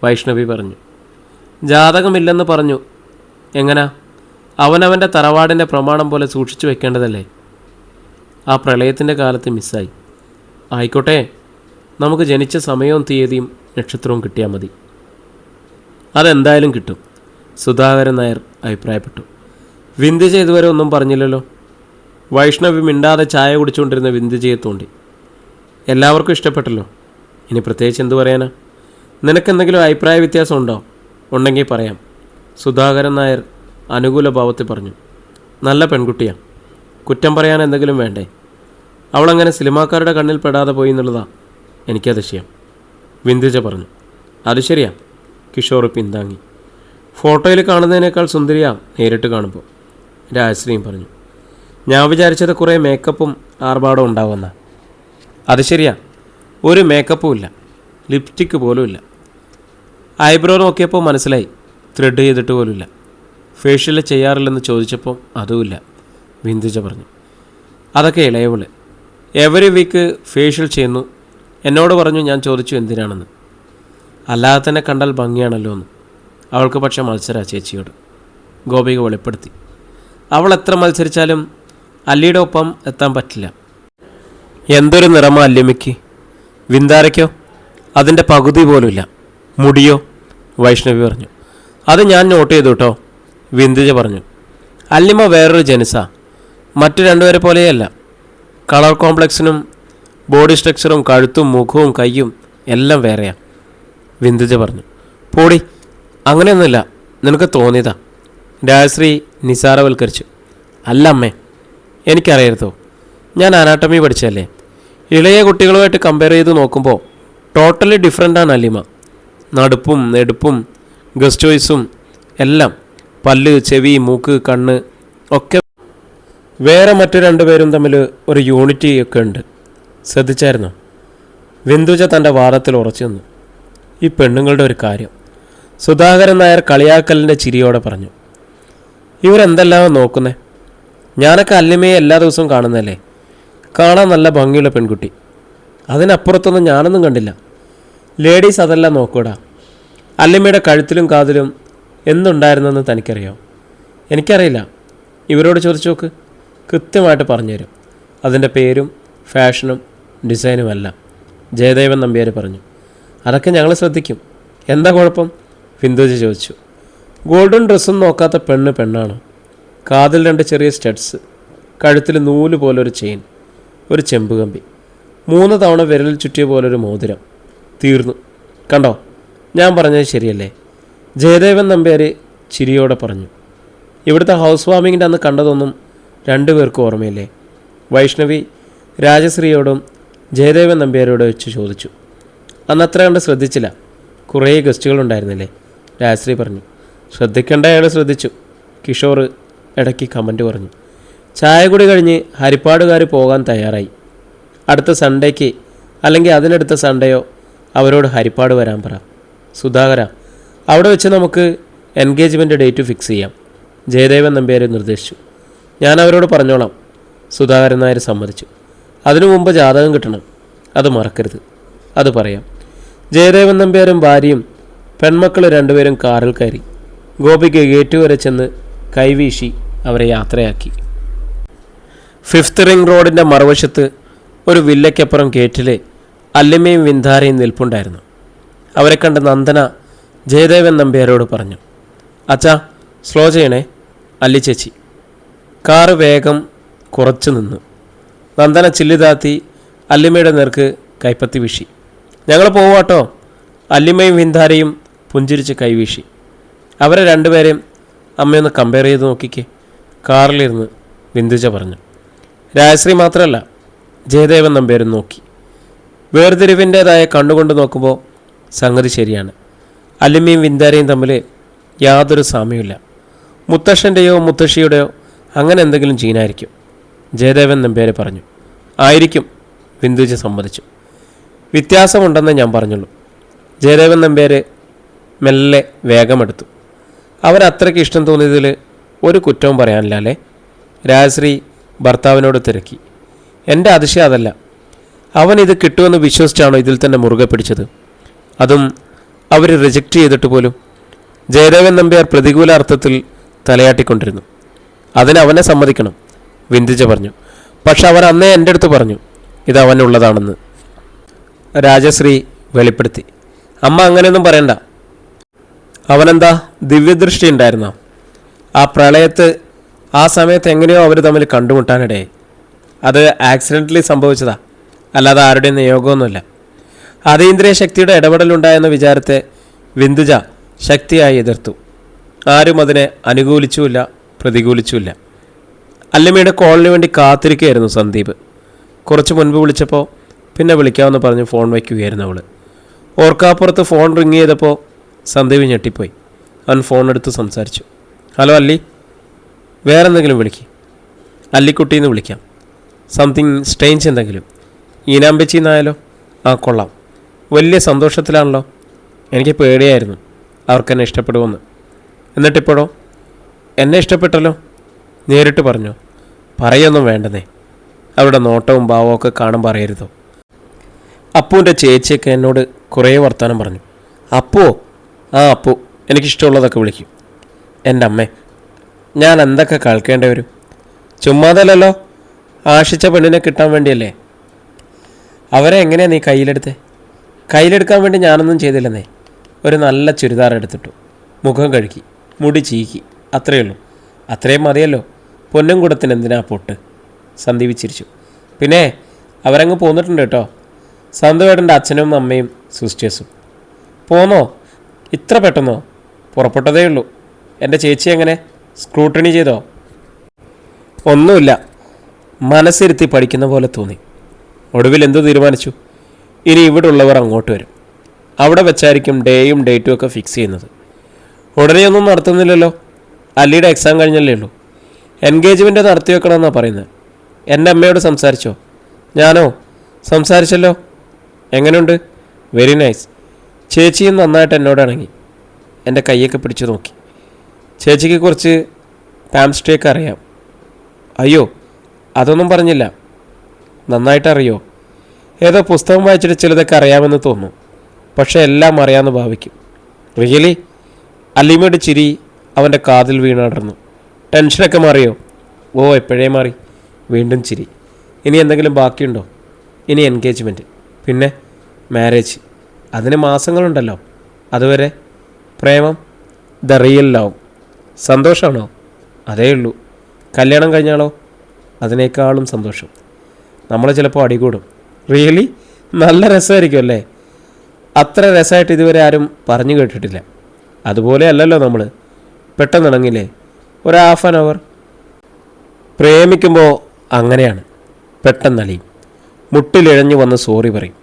വൈഷ്ണവി പറഞ്ഞു. ജാതകമില്ലെന്ന് പറഞ്ഞു. എങ്ങനാ? അവനവൻ്റെ തറവാടിൻ്റെ പ്രമാണം പോലെ സൂക്ഷിച്ചു വെക്കേണ്ടതല്ലേ? ആ പ്രളയത്തിൻ്റെ കാലത്ത് മിസ്സായി. ആയിക്കോട്ടെ, നമുക്ക് ജനിച്ച സമയവും തീയതിയും നക്ഷത്രവും കിട്ടിയാൽ മതി. അതെന്തായാലും കിട്ടും, സുധാകരൻ നായർ അഭിപ്രായപ്പെട്ടു. വിന്ധ്യജ ഇതുവരെ ഒന്നും പറഞ്ഞില്ലല്ലോ. വൈഷ്ണവി മിണ്ടാതെ ചായ കുടിച്ചുകൊണ്ടിരുന്ന വിന്ധ്യജയെ തോണ്ടി. എല്ലാവർക്കും ഇഷ്ടപ്പെട്ടല്ലോ, ഇനി പ്രത്യേകിച്ച് എന്തു പറയാനാ? നിനക്കെന്തെങ്കിലും അഭിപ്രായ വ്യത്യാസം ഉണ്ടോ? ഉണ്ടെങ്കിൽ പറയാം, സുധാകരൻ നായർ അനുകൂല ഭാവത്തിൽ പറഞ്ഞു. നല്ല പെൺകുട്ടിയാണ്, കുറ്റം പറയാൻ എന്തെങ്കിലും വേണ്ടേ? അവളങ്ങനെ സിനിമാക്കാരുടെ കണ്ണിൽ പെടാതെ പോയി എന്നുള്ളതാ എനിക്കതിശയം, വിന്ധ്യജ പറഞ്ഞു. അത് ശരിയാ, കിഷോർ പിന്താങ്ങി. ഫോട്ടോയിൽ കാണുന്നതിനേക്കാൾ സുന്ദരിയാ നേരിട്ട് കാണുമ്പോൾ, രാജശ്രീയും പറഞ്ഞു. ഞാൻ വിചാരിച്ചത് കുറേ മേക്കപ്പും ആർഭാടവും ഉണ്ടാവുമെന്നാ. അത് ശരിയാ, ഒരു മേക്കപ്പും ഇല്ല, ലിപ്സ്റ്റിക്ക് പോലും ഇല്ല. ഐബ്രോ നോക്കിയപ്പോൾ മനസ്സിലായി, ത്രെഡ് ചെയ്തിട്ട് പോലുമില്ല. ഫേഷ്യൽ ചെയ്യാറില്ലെന്ന് ചോദിച്ചപ്പോൾ അതുമില്ല, വിന്ധ്യജ പറഞ്ഞു. അതൊക്കെ ഇളയവള് എവറി വീക്ക് ഫേഷ്യൽ ചെയ്യുന്നു. എന്നോട് പറഞ്ഞു. ഞാൻ ചോദിച്ചു എന്തിനാണെന്ന്. അല്ലാതെ തന്നെ കണ്ടാൽ ഭംഗിയാണല്ലോ എന്ന്. അവൾക്ക് പക്ഷേ മത്സര ചേച്ചിയോട്, ഗോപിക വെളിപ്പെടുത്തി. അവൾ എത്ര മത്സരിച്ചാലും അല്ലിയുടെ ഒപ്പം എത്താൻ പറ്റില്ല. എന്തൊരു നിറമോ അല്ലിമയ്ക്ക്! വിന്താരയ്ക്കോ അതിൻ്റെ പകുതി പോലുമില്ല. മുടിയോ? വൈഷ്ണവി പറഞ്ഞു. അത് ഞാൻ നോട്ട് ചെയ്തു കേട്ടോ, വിന്ധ്യജ പറഞ്ഞു. അല്ലിമ വേറൊരു ജനുസാ, മറ്റു രണ്ടുപേരെ പോലെയല്ല. കളർ കോംപ്ലക്സിനും ബോഡി സ്ട്രക്ചറും കഴുത്തും മുഖവും കയ്യും എല്ലാം വേറെയാണ്, വിന്ധ്യജ പറഞ്ഞു. പോടി, അങ്ങനെയൊന്നുമില്ല, നിനക്ക് തോന്നിയതാ, രാജശ്രീ നിസാരവൽക്കരിച്ചു. അല്ല അമ്മേ, എനിക്കറിയരുതോ, ഞാൻ അനാട്ടമി പഠിച്ചല്ലേ. ഇളയ കുട്ടികളുമായിട്ട് കമ്പയർ ചെയ്ത് നോക്കുമ്പോൾ ടോട്ടലി ഡിഫറെൻ്റാണ് അല്ലിമ. നടുപ്പും നെടുപ്പും ഗസ്റ്റ് ചോയ്സും എല്ലാം, പല്ല്, ചെവി, മൂക്ക്, കണ്ണ് ഒക്കെ വേറെ. മറ്റു രണ്ടുപേരും തമ്മിൽ ഒരു യൂണിറ്റി ഒക്കെ ഉണ്ട്, ശ്രദ്ധിച്ചായിരുന്നോ? വിന്ധ്യജ തൻ്റെ വാദത്തിൽ ഉറച്ചു നിന്നു. ഈ പെണ്ണുങ്ങളുടെ ഒരു കാര്യം, സുധാകരൻ നായർ കളിയാക്കലിൻ്റെ ചിരിയോടെ പറഞ്ഞു. ഇവരെന്തെല്ലാം നോക്കുന്നേ? ഞാനൊക്കെ അല്ലിമയെ എല്ലാ ദിവസവും കാണുന്നതല്ലേ. കാണാൻ നല്ല ഭംഗിയുള്ള പെൺകുട്ടി, അതിനപ്പുറത്തൊന്നും ഞാനൊന്നും കണ്ടില്ല. ലേഡീസ് അതെല്ലാം നോക്കൂടാ. അല്ലിമയുടെ കഴുത്തിലും കാതിലും എന്തുണ്ടായിരുന്നെന്ന് തനിക്കറിയോ? എനിക്കറിയില്ല, ഇവരോട് ചോദിച്ചു നോക്ക്, കൃത്യമായിട്ട് പറഞ്ഞുതരും. അതിൻ്റെ പേരും ഫാഷനും ഡിസൈനുമെല്ലാം, ജയദേവൻ നമ്പ്യാർ പറഞ്ഞു. അതൊക്കെ ഞങ്ങൾ ശ്രദ്ധിക്കും. എന്താ കുഴപ്പം? വിന്ധ്യജ ചോദിച്ചു. ഗോൾഡൻ ഡ്രസ്സും നോക്കാത്ത പെണ്ണ് പെണ്ണാണോ? കാതിൽ 2 ചെറിയ സ്റ്റഡ്സ്, കഴുത്തിൽ നൂല് പോലൊരു ചെയിൻ, ഒരു ചെമ്പ് കമ്പി, 3 തവണ വിരൽ ചുറ്റിയ പോലൊരു മോതിരം. തീർന്നു. കണ്ടോ, ഞാൻ പറഞ്ഞത് ശരിയല്ലേ? ജയദേവൻ നമ്പ്യാർ ചിരിയോടെ പറഞ്ഞു. ഇവിടുത്തെ ഹൗസ് വാമിങ്ങിൻ്റെ അന്ന് കണ്ടതൊന്നും രണ്ടുപേർക്കും ഓർമ്മയില്ലേ? വൈഷ്ണവി രാജശ്രീയോടും ജയദേവൻ നമ്പ്യാരോട് വെച്ച് ചോദിച്ചു. അന്നത്ര കണ്ട് ശ്രദ്ധിച്ചില്ല, കുറേ ഗസ്റ്റുകളുണ്ടായിരുന്നില്ലേ? രാജശ്രീ പറഞ്ഞു. ശ്രദ്ധിക്കേണ്ട അയാൾ ശ്രദ്ധിച്ചു, കിഷോർ ഇടയ്ക്ക് കമൻറ്റ് പറഞ്ഞു. ചായ കുടി കഴിഞ്ഞ് ഹരിപ്പാടുകാർ പോകാൻ തയ്യാറായി. അടുത്ത സൺഡേക്ക് അല്ലെങ്കിൽ അതിനടുത്ത സൺഡേയോ അവരോട് ഹരിപ്പാട് വരാൻ പറ. സുധാകര, അവിടെ വെച്ച് നമുക്ക് എൻഗേജ്മെൻറ്റ് ഡേറ്റ് ഫിക്സ് ചെയ്യാം, ജയദേവൻ നമ്പ്യാർ നിർദ്ദേശിച്ചു. ഞാൻ അവരോട് പറഞ്ഞോളാം, സുധാകരൻ നായർ സമ്മതിച്ചു. അതിനു മുമ്പ് ജാതകം കിട്ടണം, അത് മറക്കരുത്. അത് പറയാം. ജയദേവൻ നമ്പ്യാരും ഭാര്യയും പെൺമക്കൾ 2 പേരും കാറിൽ കയറി. ഗോപിക്ക് ഗേറ്റ് വരെ ചെന്ന് കൈവീശി അവരെ യാത്രയാക്കി. 5th റിംഗ് റോഡിൻ്റെ മറുവശത്ത് ഒരു വില്ലയ്ക്കപ്പുറം ഗേറ്റിൽ അല്ലിമയും വിന്ധാരയും നിൽപ്പുണ്ടായിരുന്നു. അവരെ കണ്ട് നന്ദന ജയദേവൻ നമ്പ്യാരോട് പറഞ്ഞു, അച്ഛാ സ്ലോ ചെയ്യണേ. അല്ലി ചേച്ചി. കാറ് വേഗം കുറച്ചു നിന്നു. നന്ദന ചില്ലിതാത്തി അല്ലിമയുടെ നേർക്ക് കൈപ്പത്തി വീശി. ഞങ്ങൾ പോവാട്ടോ. അല്ലിമയും വിന്ധാരയും പുഞ്ചിരിച്ച് കൈവീശി. അവരെ രണ്ടുപേരെയും അമ്മയൊന്ന് കമ്പയർ ചെയ്ത് നോക്കിക്കേ, കാറിലിരുന്ന് ബിന്ദുജ പറഞ്ഞു. രാജശ്രീ മാത്രമല്ല, ജയദേവൻ നമ്പ്യാരും നോക്കി. വേർതിരിവിൻ്റേതായ കണ്ണുകൊണ്ട് നോക്കുമ്പോൾ സംഗതി ശരിയാണ്. അല്ലിമയും വിന്ധാരയും തമ്മിൽ യാതൊരു സാമ്യമില്ല. മുത്തശ്ശൻ്റെയോ മുത്തശ്ശിയുടെയോ അങ്ങനെ എന്തെങ്കിലും ജീനായിരിക്കും, ജയദേവൻ നമ്പ്യാരെ പറഞ്ഞു. ആയിരിക്കും, ബിന്ദുജ സമ്മതിച്ചു. വ്യത്യാസമുണ്ടെന്നേ ഞാൻ പറഞ്ഞുള്ളൂ. ജയദേവൻ നമ്പ്യാർ മെല്ലെ വേഗമെടുത്തു. അവരത്രയ്ക്ക് ഇഷ്ടം തോന്നിയതിൽ ഒരു കുറ്റവും പറയാനില്ല അല്ലേ? രാജശ്രീ ഭർത്താവിനോട് തിരക്കി. എൻ്റെ അതിശയം അതല്ല. അവൻ ഇത് കിട്ടുമെന്ന് വിശ്വസിച്ചാണോ ഇതിൽ തന്നെ മുറുകെ പിടിച്ചത്? അതും അവർ റിജക്റ്റ് ചെയ്തിട്ട് പോലും. ജയദേവൻ നമ്പ്യാർ പ്രതികൂല അർത്ഥത്തിൽ തലയാട്ടിക്കൊണ്ടിരുന്നു. അതിന് അവനെ സമ്മതിക്കണം, വിന്ദിജ പറഞ്ഞു. പക്ഷെ അവർ അന്നേ എൻ്റെ അടുത്ത് പറഞ്ഞു ഇത് അവനുള്ളതാണെന്ന്. രാജശ്രീ വെളിപ്പെടുത്തി. അമ്മ അങ്ങനെയൊന്നും പറയണ്ട. അവനെന്താ ദിവ്യദൃഷ്ടി ഉണ്ടായിരുന്നോ? ആ പ്രളയത്ത് ആ സമയത്ത് എങ്ങനെയോ അവർ തമ്മിൽ കണ്ടുമുട്ടാനിടയായി. അത് ആക്സിഡൻ്റലി സംഭവിച്ചതാ, അല്ലാതെ ആരുടെയും നിയോഗമൊന്നുമില്ല. അതീന്ദ്രിയ ശക്തിയുടെ ഇടപെടലുണ്ടായെന്ന വിചാരത്തെ വിന്ദുജ ശക്തിയായി എതിർത്തു. ആരും അതിനെ അനുകൂലിച്ചുമില്ല പ്രതികൂലിച്ചുമില്ല. അല്ലിമയുടെ കോളിന് വേണ്ടി കാത്തിരിക്കുകയായിരുന്നു സന്ദീപ്. കുറച്ച് മുൻപ് വിളിച്ചപ്പോൾ പിന്നെ വിളിക്കാമെന്ന് പറഞ്ഞ് ഫോൺ വയ്ക്കുകയായിരുന്നു അവൾ. ഓർക്കാപ്പുറത്ത് ഫോൺ റിങ് ചെയ്തപ്പോൾ സന്ദീപ് ഞെട്ടിപ്പോയി. അവൻ ഫോൺ എടുത്ത് സംസാരിച്ചു. ഹലോ അല്ലി, വേറെ എന്തെങ്കിലും വിളിക്ക്. അല്ലിക്കുട്ടിന്ന് വിളിക്കാം. സംതിങ് സ്ട്രേഞ്ച് എന്തെങ്കിലും. ഈനാമ്പച്ചിന്നായാലോ? ആ കൊള്ളാം. വലിയ സന്തോഷത്തിലാണല്ലോ. എനിക്ക് പേടിയായിരുന്നു അവർക്കെന്നെ ഇഷ്ടപ്പെടുമെന്ന്. എന്നിട്ടിപ്പോഴോ? എന്നെ ഇഷ്ടപ്പെട്ടല്ലോ. നേരിട്ട് പറഞ്ഞോ? പറയൊന്നും വേണ്ടെന്നേ. അവരുടെ നോട്ടവും ഭാവവും ഒക്കെ കാണുമ്പോൾ അറിയരുതോ? അപ്പുവിൻ്റെ ചേച്ചിയൊക്കെ എന്നോട് കുറേ വർത്തമാനം പറഞ്ഞു. അപ്പുവോ? ആ അപ്പു. എനിക്കിഷ്ടമുള്ളതൊക്കെ വിളിക്കും. എൻ്റെ അമ്മേ, ഞാൻ എന്തൊക്കെ കേൾക്കേണ്ടി വരും? ചുമ്മാതല്ലോ, ആശിച്ച പെണ്ണിനെ കിട്ടാൻ വേണ്ടിയല്ലേ. അവരെ എങ്ങനെയാണ് നീ കയ്യിലെടുത്തേ? കയ്യിലെടുക്കാൻ വേണ്ടി ഞാനൊന്നും ചെയ്തില്ലെന്നേ. ഒരു നല്ല ചുരിദാർ എടുത്തിട്ടു, മുഖം കഴുകി, മുടി ചീക്കി, അത്രയേ ഉള്ളൂ. അത്രയും മതിയല്ലോ. പൊന്നും കൂടത്തിന് എന്തിനാ പൊട്ട്? സന്ദീപ് ചിരിച്ചു. പിന്നെ അവരങ്ങ് പോന്നിട്ടുണ്ട് കേട്ടോ. സന്തുവേട്ടൻ്റെ അച്ഛനും അമ്മയും സിസ്റ്റേഴ്സും. പോന്നോ? ഇത്ര പെട്ടെന്നോ? പുറപ്പെട്ടതേ ഉള്ളൂ. എൻ്റെ ചേച്ചി എങ്ങനെ സ്ക്രൂട്ടണി ചെയ്തോ? ഒന്നുമില്ല, മനസ്സിരുത്തി പഠിക്കുന്ന പോലെ തോന്നി. ഒടുവിൽ എന്തു തീരുമാനിച്ചു? ഇനി ഇവിടെ ഉള്ളവർ അങ്ങോട്ട് വരും. അവിടെ വെച്ചായിരിക്കും ഡേയും ഡേറ്റും ഒക്കെ ഫിക്സ് ചെയ്യുന്നത്. ഉടനെയൊന്നും നടത്തുന്നില്ലല്ലോ. അല്ലിയുടെ എക്സാം കഴിഞ്ഞല്ലേ ഉള്ളൂ. എൻഗേജ്മെൻറ്റ് നടത്തി വെക്കണമെന്നാണ് പറയുന്നത്. എൻ്റെ അമ്മയോട് സംസാരിച്ചോ? ഞാനോ? സംസാരിച്ചല്ലോ. എങ്ങനെയുണ്ട്? Very nice. ചേച്ചിയും നന്നായിട്ട് എന്നോട് ഇണങ്ങി. എൻ്റെ കൈയൊക്കെ പിടിച്ചു നോക്കി. ചേച്ചിക്ക് കുറച്ച് പാംസ്ട്രിയൊക്കെ അറിയാം. അയ്യോ, അതൊന്നും പറഞ്ഞില്ല. നന്നായിട്ട് അറിയോ? ഏതോ പുസ്തകം വായിച്ചിട്ട് ചിലതൊക്കെ അറിയാമെന്ന് തോന്നുന്നു. പക്ഷേ എല്ലാം അറിയാമെന്ന് ഭാവിക്കും. റിയലി? അല്ലിമയുടെ ചിരി അവൻ്റെ കാതിൽ വീണടർന്നു. ടെൻഷനൊക്കെ മാറിയോ? ഓ, എപ്പോഴേ മാറി. വീണ്ടും ചിരി. ഇനി എന്തെങ്കിലും ബാക്കിയുണ്ടോ? ഇനി എൻഗേജ്മെൻറ്റ്, പിന്നെ മാരേജ്. അതിന് മാസങ്ങളുണ്ടല്ലോ. അതുവരെ പ്രേമം, ദ റിയൽ ലവ്. സന്തോഷമാണോ? അതേ ഉള്ളൂ. കല്യാണം കഴിഞ്ഞാലോ? അതിനേക്കാളും സന്തോഷം. നമ്മൾ ചിലപ്പോൾ അടികൂടും. റിയലി? നല്ല രസമായിരിക്കും അല്ലേ? അത്ര രസമായിട്ട് ഇതുവരെ ആരും പറഞ്ഞു കേട്ടിട്ടില്ല. അതുപോലെ അല്ലല്ലോ നമ്മൾ. പെട്ടെന്നിണങ്ങില്ലേ? ഒരു ഹാഫ് ആൻ അവർ. പ്രേമിക്കുമ്പോൾ അങ്ങനെയാണ്. പെട്ടെന്നലിയും. മുട്ടിലിഴഞ്ഞു വന്ന് സോറി പറയും.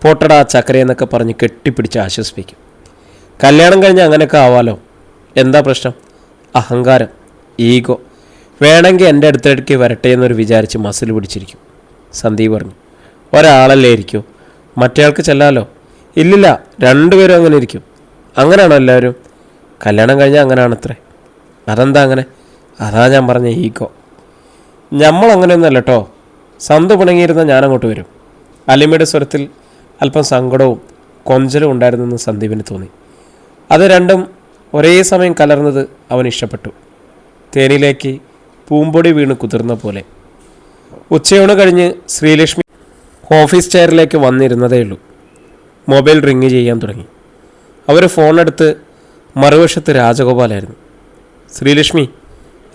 പോട്ടടാ ചക്കരയെന്നൊക്കെ പറഞ്ഞ് കെട്ടിപ്പിടിച്ച് ആശ്വസിപ്പിക്കും. കല്യാണം കഴിഞ്ഞ് അങ്ങനെയൊക്കെ ആവാലോ. എന്താ പ്രശ്നം? അഹങ്കാരം, ഈഗോ. വേണമെങ്കിൽ എൻ്റെ അടുത്തിടയ്ക്ക് വരട്ടെ എന്നൊരു വിചാരിച്ച് മസിൽ പിടിച്ചിരിക്കും. സന്ദീപ് പറഞ്ഞു. ഒരാളല്ലേ ഇരിക്കൂ, മറ്റേയാൾക്ക് ചെല്ലാലോ. ഇല്ലില്ല, രണ്ടുപേരും അങ്ങനെ ഇരിക്കും. അങ്ങനെയാണോ എല്ലാവരും? കല്യാണം കഴിഞ്ഞാൽ അങ്ങനെയാണത്രേ. അതെന്താ അങ്ങനെ? അതാ ഞാൻ പറഞ്ഞ ഈഗോ. നമ്മളങ്ങനെയൊന്നുമല്ല കേട്ടോ. സന്തു പിണങ്ങിയിരുന്ന ഞാനങ്ങോട്ട് വരും. അലിമയുടെ സ്വരത്തിൽ അല്പം സങ്കടവും കൊഞ്ചലും ഉണ്ടായിരുന്നെന്ന് സന്ദീപിന് തോന്നി. അത് രണ്ടും ഒരേ സമയം കലർന്നത് അവൻ ഇഷ്ടപ്പെട്ടു. തേനിലേക്ക് പൂമ്പൊടി വീണ് കുതിർന്ന പോലെ. ഉച്ചയൂണ് കഴിഞ്ഞ് ശ്രീലക്ഷ്മി ഓഫീസ് ചെയറിലേക്ക് വന്നിരുന്നതേയുള്ളൂ. മൊബൈൽ റിങ് ചെയ്യാൻ തുടങ്ങി. അവർ ഫോണെടുത്ത് മറുവശത്ത് രാജഗോപാലായിരുന്നു. ശ്രീലക്ഷ്മി,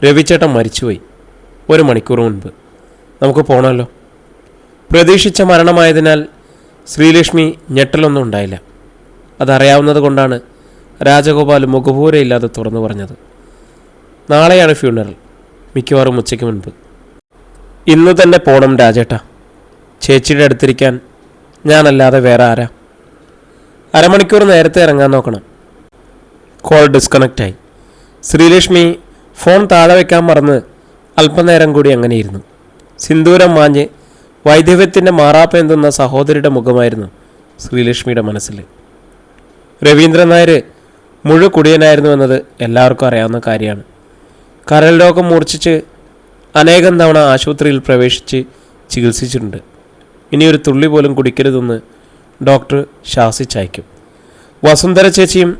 രവിച്ചേട്ടൻ മരിച്ചുപോയി 1 മണിക്കൂർ മുൻപ്. നമുക്ക് പോകണമല്ലോ. പ്രതീക്ഷിച്ച മരണമായതിനാൽ ശ്രീലക്ഷ്മി ഞെട്ടലൊന്നും ഉണ്ടായില്ല. അതറിയാവുന്നത് കൊണ്ടാണ് രാജഗോപാൽ മുഖപൂരയില്ലാതെ തുറന്നു പറഞ്ഞത്. നാളെയാണ് ഫ്യൂണറൽ, മിക്കവാറും ഉച്ചയ്ക്ക് മുൻപ്. ഇന്ന് തന്നെ പോകണം രാജേട്ടാ. ചേച്ചിയുടെ അടുത്തിരിക്കാൻ ഞാനല്ലാതെ വേറെ ആരാ? 1/2 മണിക്കൂർ നേരത്തെ ഇറങ്ങാൻ നോക്കണം. കോൾ ഡിസ്കണക്റ്റായി. ശ്രീലക്ഷ്മി ഫോൺ താഴെ വയ്ക്കാൻ മറന്ന് അല്പനേരം കൂടി അങ്ങനെയിരുന്നു. സിന്ദൂരം മാഞ്ഞ് വൈദവ്യത്തിൻ്റെ മാറാപ്പെന്തുന്ന സഹോദരിയുടെ മുഖമായിരുന്നു ശ്രീലക്ഷ്മിയുടെ മനസ്സിൽ. രവീന്ദ്രൻ നായർ മുഴുകുടിയനായിരുന്നു എന്നത് എല്ലാവർക്കും അറിയാവുന്ന കാര്യമാണ്. കരൾ രോഗം മൂർച്ഛിച്ച് അനേകം തവണ ആശുപത്രിയിൽ പ്രവേശിച്ച് ചികിത്സിച്ചിട്ടുണ്ട്. ഇനിയൊരു തുള്ളി പോലും കുടിക്കരുതെന്ന് ഡോക്ടർ ശാസിച്ചയക്കും. വസുന്ധര ചേച്ചിയും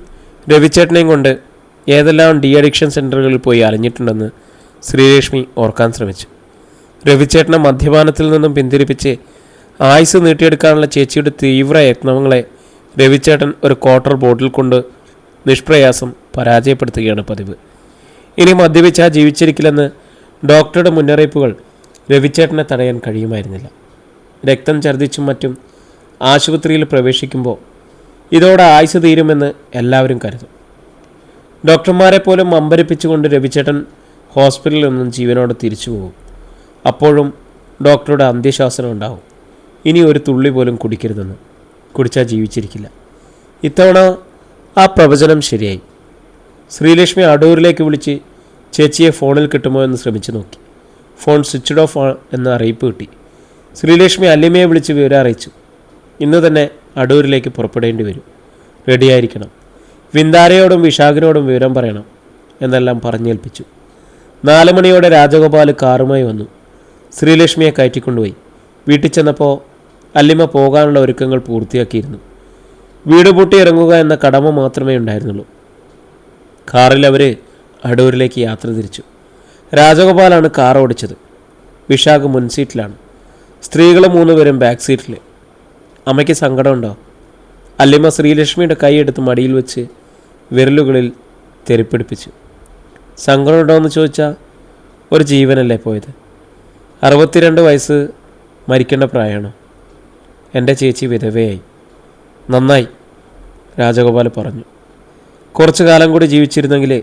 രവിച്ചേട്ടനെയും കൊണ്ട് ഏതെല്ലാം ഡി അഡിക്ഷൻ സെൻ്ററുകളിൽ പോയി അലഞ്ഞിട്ടുണ്ടെന്ന് ശ്രീലക്ഷ്മി ഓർക്കാൻ ശ്രമിച്ചു. രവിച്ചേട്ടനെ മദ്യപാനത്തിൽ നിന്നും പിന്തിരിപ്പിച്ച് ആയുസ് നീട്ടിയെടുക്കാനുള്ള ചേച്ചിയുടെ തീവ്ര യത്നങ്ങളെ രവിച്ചേട്ടൻ ഒരു ക്വാർട്ടർ ബോട്ടിൽ കൊണ്ട് നിഷ്പ്രയാസം പരാജയപ്പെടുത്തുകയാണ് പതിവ്. ഇനി മദ്യപിച്ചാൽ ജീവിച്ചിരിക്കില്ലെന്ന് ഡോക്ടറുടെ മുന്നറിയിപ്പുകൾ രവിച്ചേട്ടനെ തടയാൻ കഴിയുമായിരുന്നില്ല. രക്തം ഛർദ്ദിച്ചും മറ്റും ആശുപത്രിയിൽ പ്രവേശിക്കുമ്പോൾ ഇതോടെ ആയുസ് തീരുമെന്ന് എല്ലാവരും കരുതും. ഡോക്ടർമാരെ പോലും അമ്പരിപ്പിച്ചുകൊണ്ട് രവിച്ചേട്ടൻ ഹോസ്പിറ്റലിൽ നിന്നും ജീവനോടെ തിരിച്ചു പോകും. അപ്പോഴും ഡോക്ടറുടെ അന്ത്യശാസനം ഉണ്ടാവും, ഇനി ഒരു തുള്ളി പോലും കുടിക്കരുതെന്ന്. കുടിച്ചാൽ ജീവിച്ചിരിക്കില്ല. ഇത്തവണ ആ പ്രവചനം ശരിയായി. ശ്രീലക്ഷ്മി അടൂരിലേക്ക് വിളിച്ച് ചേച്ചിയെ ഫോണിൽ കിട്ടുമോ എന്ന് ശ്രമിച്ചു നോക്കി. ഫോൺ സ്വിച്ച്ഡ് ഓഫ് എന്ന അറിയിപ്പ് കിട്ടി. ശ്രീലക്ഷ്മി അല്ലിമയെ വിളിച്ച് വിവരം അറിയിച്ചു. ഇന്ന് തന്നെ അടൂരിലേക്ക് പുറപ്പെടേണ്ടി വരും, റെഡിയായിരിക്കണം. വിന്ദാരയോടും വിശാഖിനോടും വിവരം പറയണം എന്നെല്ലാം പറഞ്ഞേൽപ്പിച്ചു. 4 മണിയോടെ രാജഗോപാൽ കാറുമായി വന്നു. ശ്രീലക്ഷ്മിയെ കയറ്റിക്കൊണ്ടുപോയി. വീട്ടിൽ ചെന്നപ്പോൾ അല്ലിമ പോകാനുള്ള ഒരുക്കങ്ങൾ പൂർത്തിയാക്കിയിരുന്നു. വീട് പൂട്ടി ഇറങ്ങുക എന്ന കടമ മാത്രമേ ഉണ്ടായിരുന്നുള്ളൂ. കാറിൽ അവർ അടൂരിലേക്ക് യാത്ര തിരിച്ചു. രാജഗോപാലാണ് കാർ ഓടിച്ചത്. വിശാഖ് മുൻ സീറ്റിലാണ്. സ്ത്രീകൾ 3 പേരും ബാക്ക് സീറ്റിൽ. അമ്മയ്ക്ക് സങ്കടമുണ്ടോ? അല്ലിമ ശ്രീലക്ഷ്മിയുടെ കൈയെടുത്ത് മടിയിൽ വെച്ച് വിരലുകളിൽ തെറിപ്പിടിപ്പിച്ചു. സങ്കടമുണ്ടോ എന്ന് ചോദിച്ചാൽ ഒരു ജീവനല്ലേ പോയത്. 62 വയസ്സ് മരിക്കേണ്ട പ്രായമാണോ? എൻ്റെ ചേച്ചി വിധവയായി. നന്നായി, രാജഗോപാൽ പറഞ്ഞു. കുറച്ചു കാലം കൂടി ജീവിച്ചിരുന്നെങ്കിൽ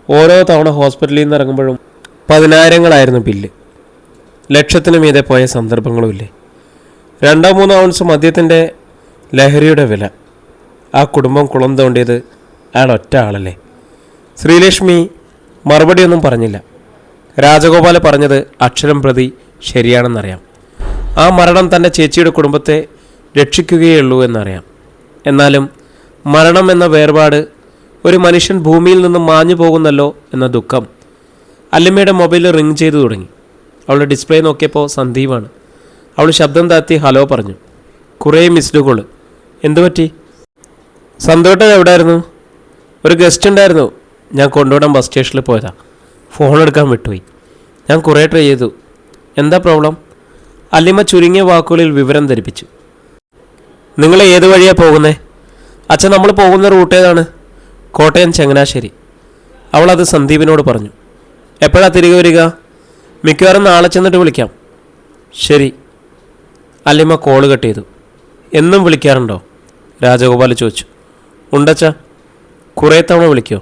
ഓരോ തവണ ഹോസ്പിറ്റലിൽ നിന്ന് ഇറങ്ങുമ്പോഴും 10,000-ങ്ങളായിരുന്നു ബില്ല്. ലക്ഷത്തിന് മീതെ പോയ സന്ദർഭങ്ങളുമില്ലേ. 2-3 ഔൺസ് മദ്യത്തിൻ്റെ ലഹരിയുടെ വില. ആ കുടുംബം കുളം തോണ്ടിയത് അയാൾ ഒറ്റ ആളല്ലേ. ശ്രീലക്ഷ്മി മറുപടിയൊന്നും പറഞ്ഞില്ല. രാജഗോപാൽ പറഞ്ഞത് അക്ഷരം പ്രതി ശരിയാണെന്നറിയാം. ആ മരണം തൻ്റെ ചേച്ചിയുടെ കുടുംബത്തെ രക്ഷിക്കുകയുള്ളൂ എന്നറിയാം. എന്നാലും മരണം എന്ന വേർപാട്, ഒരു മനുഷ്യൻ ഭൂമിയിൽ നിന്നും മാഞ്ഞു പോകുന്നല്ലോ എന്ന ദുഃഖം. അല്ലിമയുടെ മൊബൈൽ റിങ് ചെയ്തു തുടങ്ങി. അവളുടെ ഡിസ്പ്ലേ നോക്കിയപ്പോൾ സന്ദീപാണ്. അവൾ ശബ്ദം താഴ്ത്തി ഹലോ പറഞ്ഞു. കുറേ മിസ്ഡ് കോള്. എന്തുപറ്റി? സന്തോട്ടൻ എവിടെയായിരുന്നു? ഒരു ഗസ്റ്റ് ഉണ്ടായിരുന്നു, ഞാൻ കൊണ്ടുവിടാൻ ബസ് സ്റ്റേഷനിൽ പോയതാ. ഫോൺ എടുക്കാൻ വിട്ടുപോയി. ഞാൻ കുറേ ട്രൈ ചെയ്തു. എന്താ പ്രോബ്ലം? അല്ലിമ ചുരുങ്ങിയ വാക്കുകളിൽ വിവരം ധരിപ്പിച്ചു. നിങ്ങൾ ഏത് വഴിയാണ് പോകുന്നത്? അച്ഛൻ, നമ്മൾ പോകുന്ന റൂട്ട് ഏതാണ്? കോട്ടയം ചങ്ങനാശ്ശേരി. അവളത് സന്ദീപിനോട് പറഞ്ഞു. എപ്പോഴാണ് തിരികെ വരിക? മിക്കവാറും നാളെ ചെന്നിട്ട് വിളിക്കാം. ശരി. അല്ലിമ കോള് കട്ട് ചെയ്തു. എന്നും വിളിക്കാറുണ്ടോ? രാജഗോപാൽ ചോദിച്ചു. ഉണ്ടച്ച. കുറേ തവണ വിളിക്കുമോ?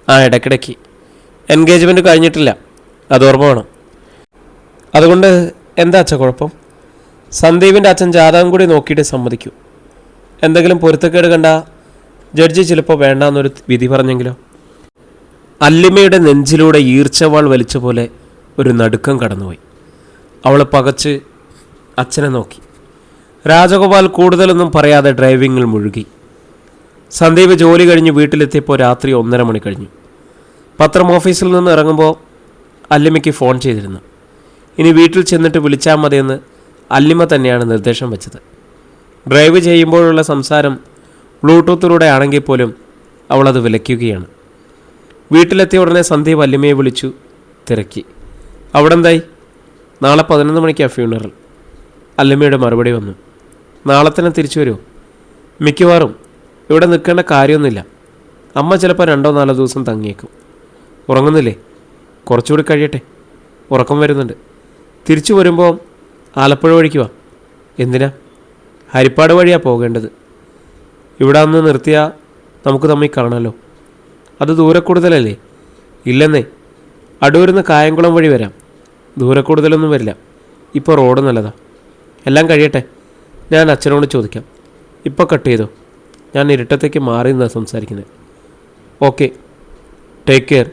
ആ, ഇടയ്ക്കിടയ്ക്ക്. എൻഗേജ്മെൻറ്റ് കഴിഞ്ഞിട്ടില്ല, അത് ഓർമ്മ വേണം. അതുകൊണ്ട് എന്താ അച്ഛൻ കുഴപ്പം? സന്ദീപിൻ്റെ അച്ഛൻ ജാതകം കൂടി നോക്കിയിട്ട് സമ്മതിക്കൂ. എന്തെങ്കിലും പൊരുത്തക്കേട് കണ്ട ജഡ്ജി ചിലപ്പോൾ വേണ്ടാന്നൊരു വിധി പറഞ്ഞെങ്കിലോ? അല്ലിമയുടെ നെഞ്ചിലൂടെ ഈർച്ചവാൾ വലിച്ച പോലെ ഒരു നടുക്കം കടന്നുപോയി. അവൾ പകച്ച് അച്ഛനെ നോക്കി. രാജഗോപാൽ കൂടുതലൊന്നും പറയാതെ ഡ്രൈവിങ്ങിൽ മുഴുകി. സന്ദീപ് ജോലി കഴിഞ്ഞ് വീട്ടിലെത്തിയപ്പോൾ രാത്രി 1:30 മണി കഴിഞ്ഞു. പത്രം ഓഫീസിൽ നിന്ന് ഇറങ്ങുമ്പോൾ അല്ലിമയ്ക്ക് ഫോൺ ചെയ്തിരുന്നു. ഇനി വീട്ടിൽ ചെന്നിട്ട് വിളിച്ചാൽ മതിയെന്ന് അല്ലിമ തന്നെയാണ് നിർദ്ദേശം വെച്ചത്. ഡ്രൈവ് ചെയ്യുമ്പോഴുള്ള സംസാരം ബ്ലൂടൂത്തിലൂടെ ആണെങ്കിൽ പോലും അവളത് വിലയ്ക്കുകയാണ്. വീട്ടിലെത്തിയ ഉടനെ സന്ദീപ് അല്ലിമയെ വിളിച്ചു തിരക്കി. അവിടെ എന്തായി? നാളെ 11 മണിക്കാണ് ഫ്യൂണറൽ. അല്ലിമയുടെ മറുപടി വന്നു. നാളെ തന്നെ തിരിച്ചു വരുമോ? മിക്കവാറും. ഇവിടെ നിൽക്കേണ്ട കാര്യമൊന്നുമില്ല. അമ്മ ചിലപ്പോൾ 2-4 ദിവസം തങ്ങിയേക്കും. ഉറങ്ങുന്നില്ലേ? കുറച്ചുകൂടി കഴിയട്ടെ. ഉറക്കം വരുന്നുണ്ട്. തിരിച്ചു വരുമ്പോൾ ആലപ്പുഴ വഴിക്ക് വാ. എന്തിനാ? ഹരിപ്പാട് വഴിയാണ് പോകേണ്ടത്. ഇവിടെ അന്ന് നിർത്തിയാൽ നമുക്ക് തമ്മിൽ കാണാമല്ലോ. അത് ദൂരെ കൂടുതലല്ലേ? ഇല്ലെന്നേ, അടൂരിന്ന് കായംകുളം വഴി വരാം. ദൂരെ കൂടുതലൊന്നും വരില്ല. ഇപ്പോൾ റോഡ് നല്ലതാ. എല്ലാം കഴിയട്ടെ, ഞാൻ അച്ഛനോട് ചോദിക്കാം. ഇപ്പോൾ കട്ട് ചെയ്തോ. ഞാൻ ഇരുട്ടത്തേക്ക് മാറി നിന്നാണ് സംസാരിക്കുന്നത്. Okay, take care.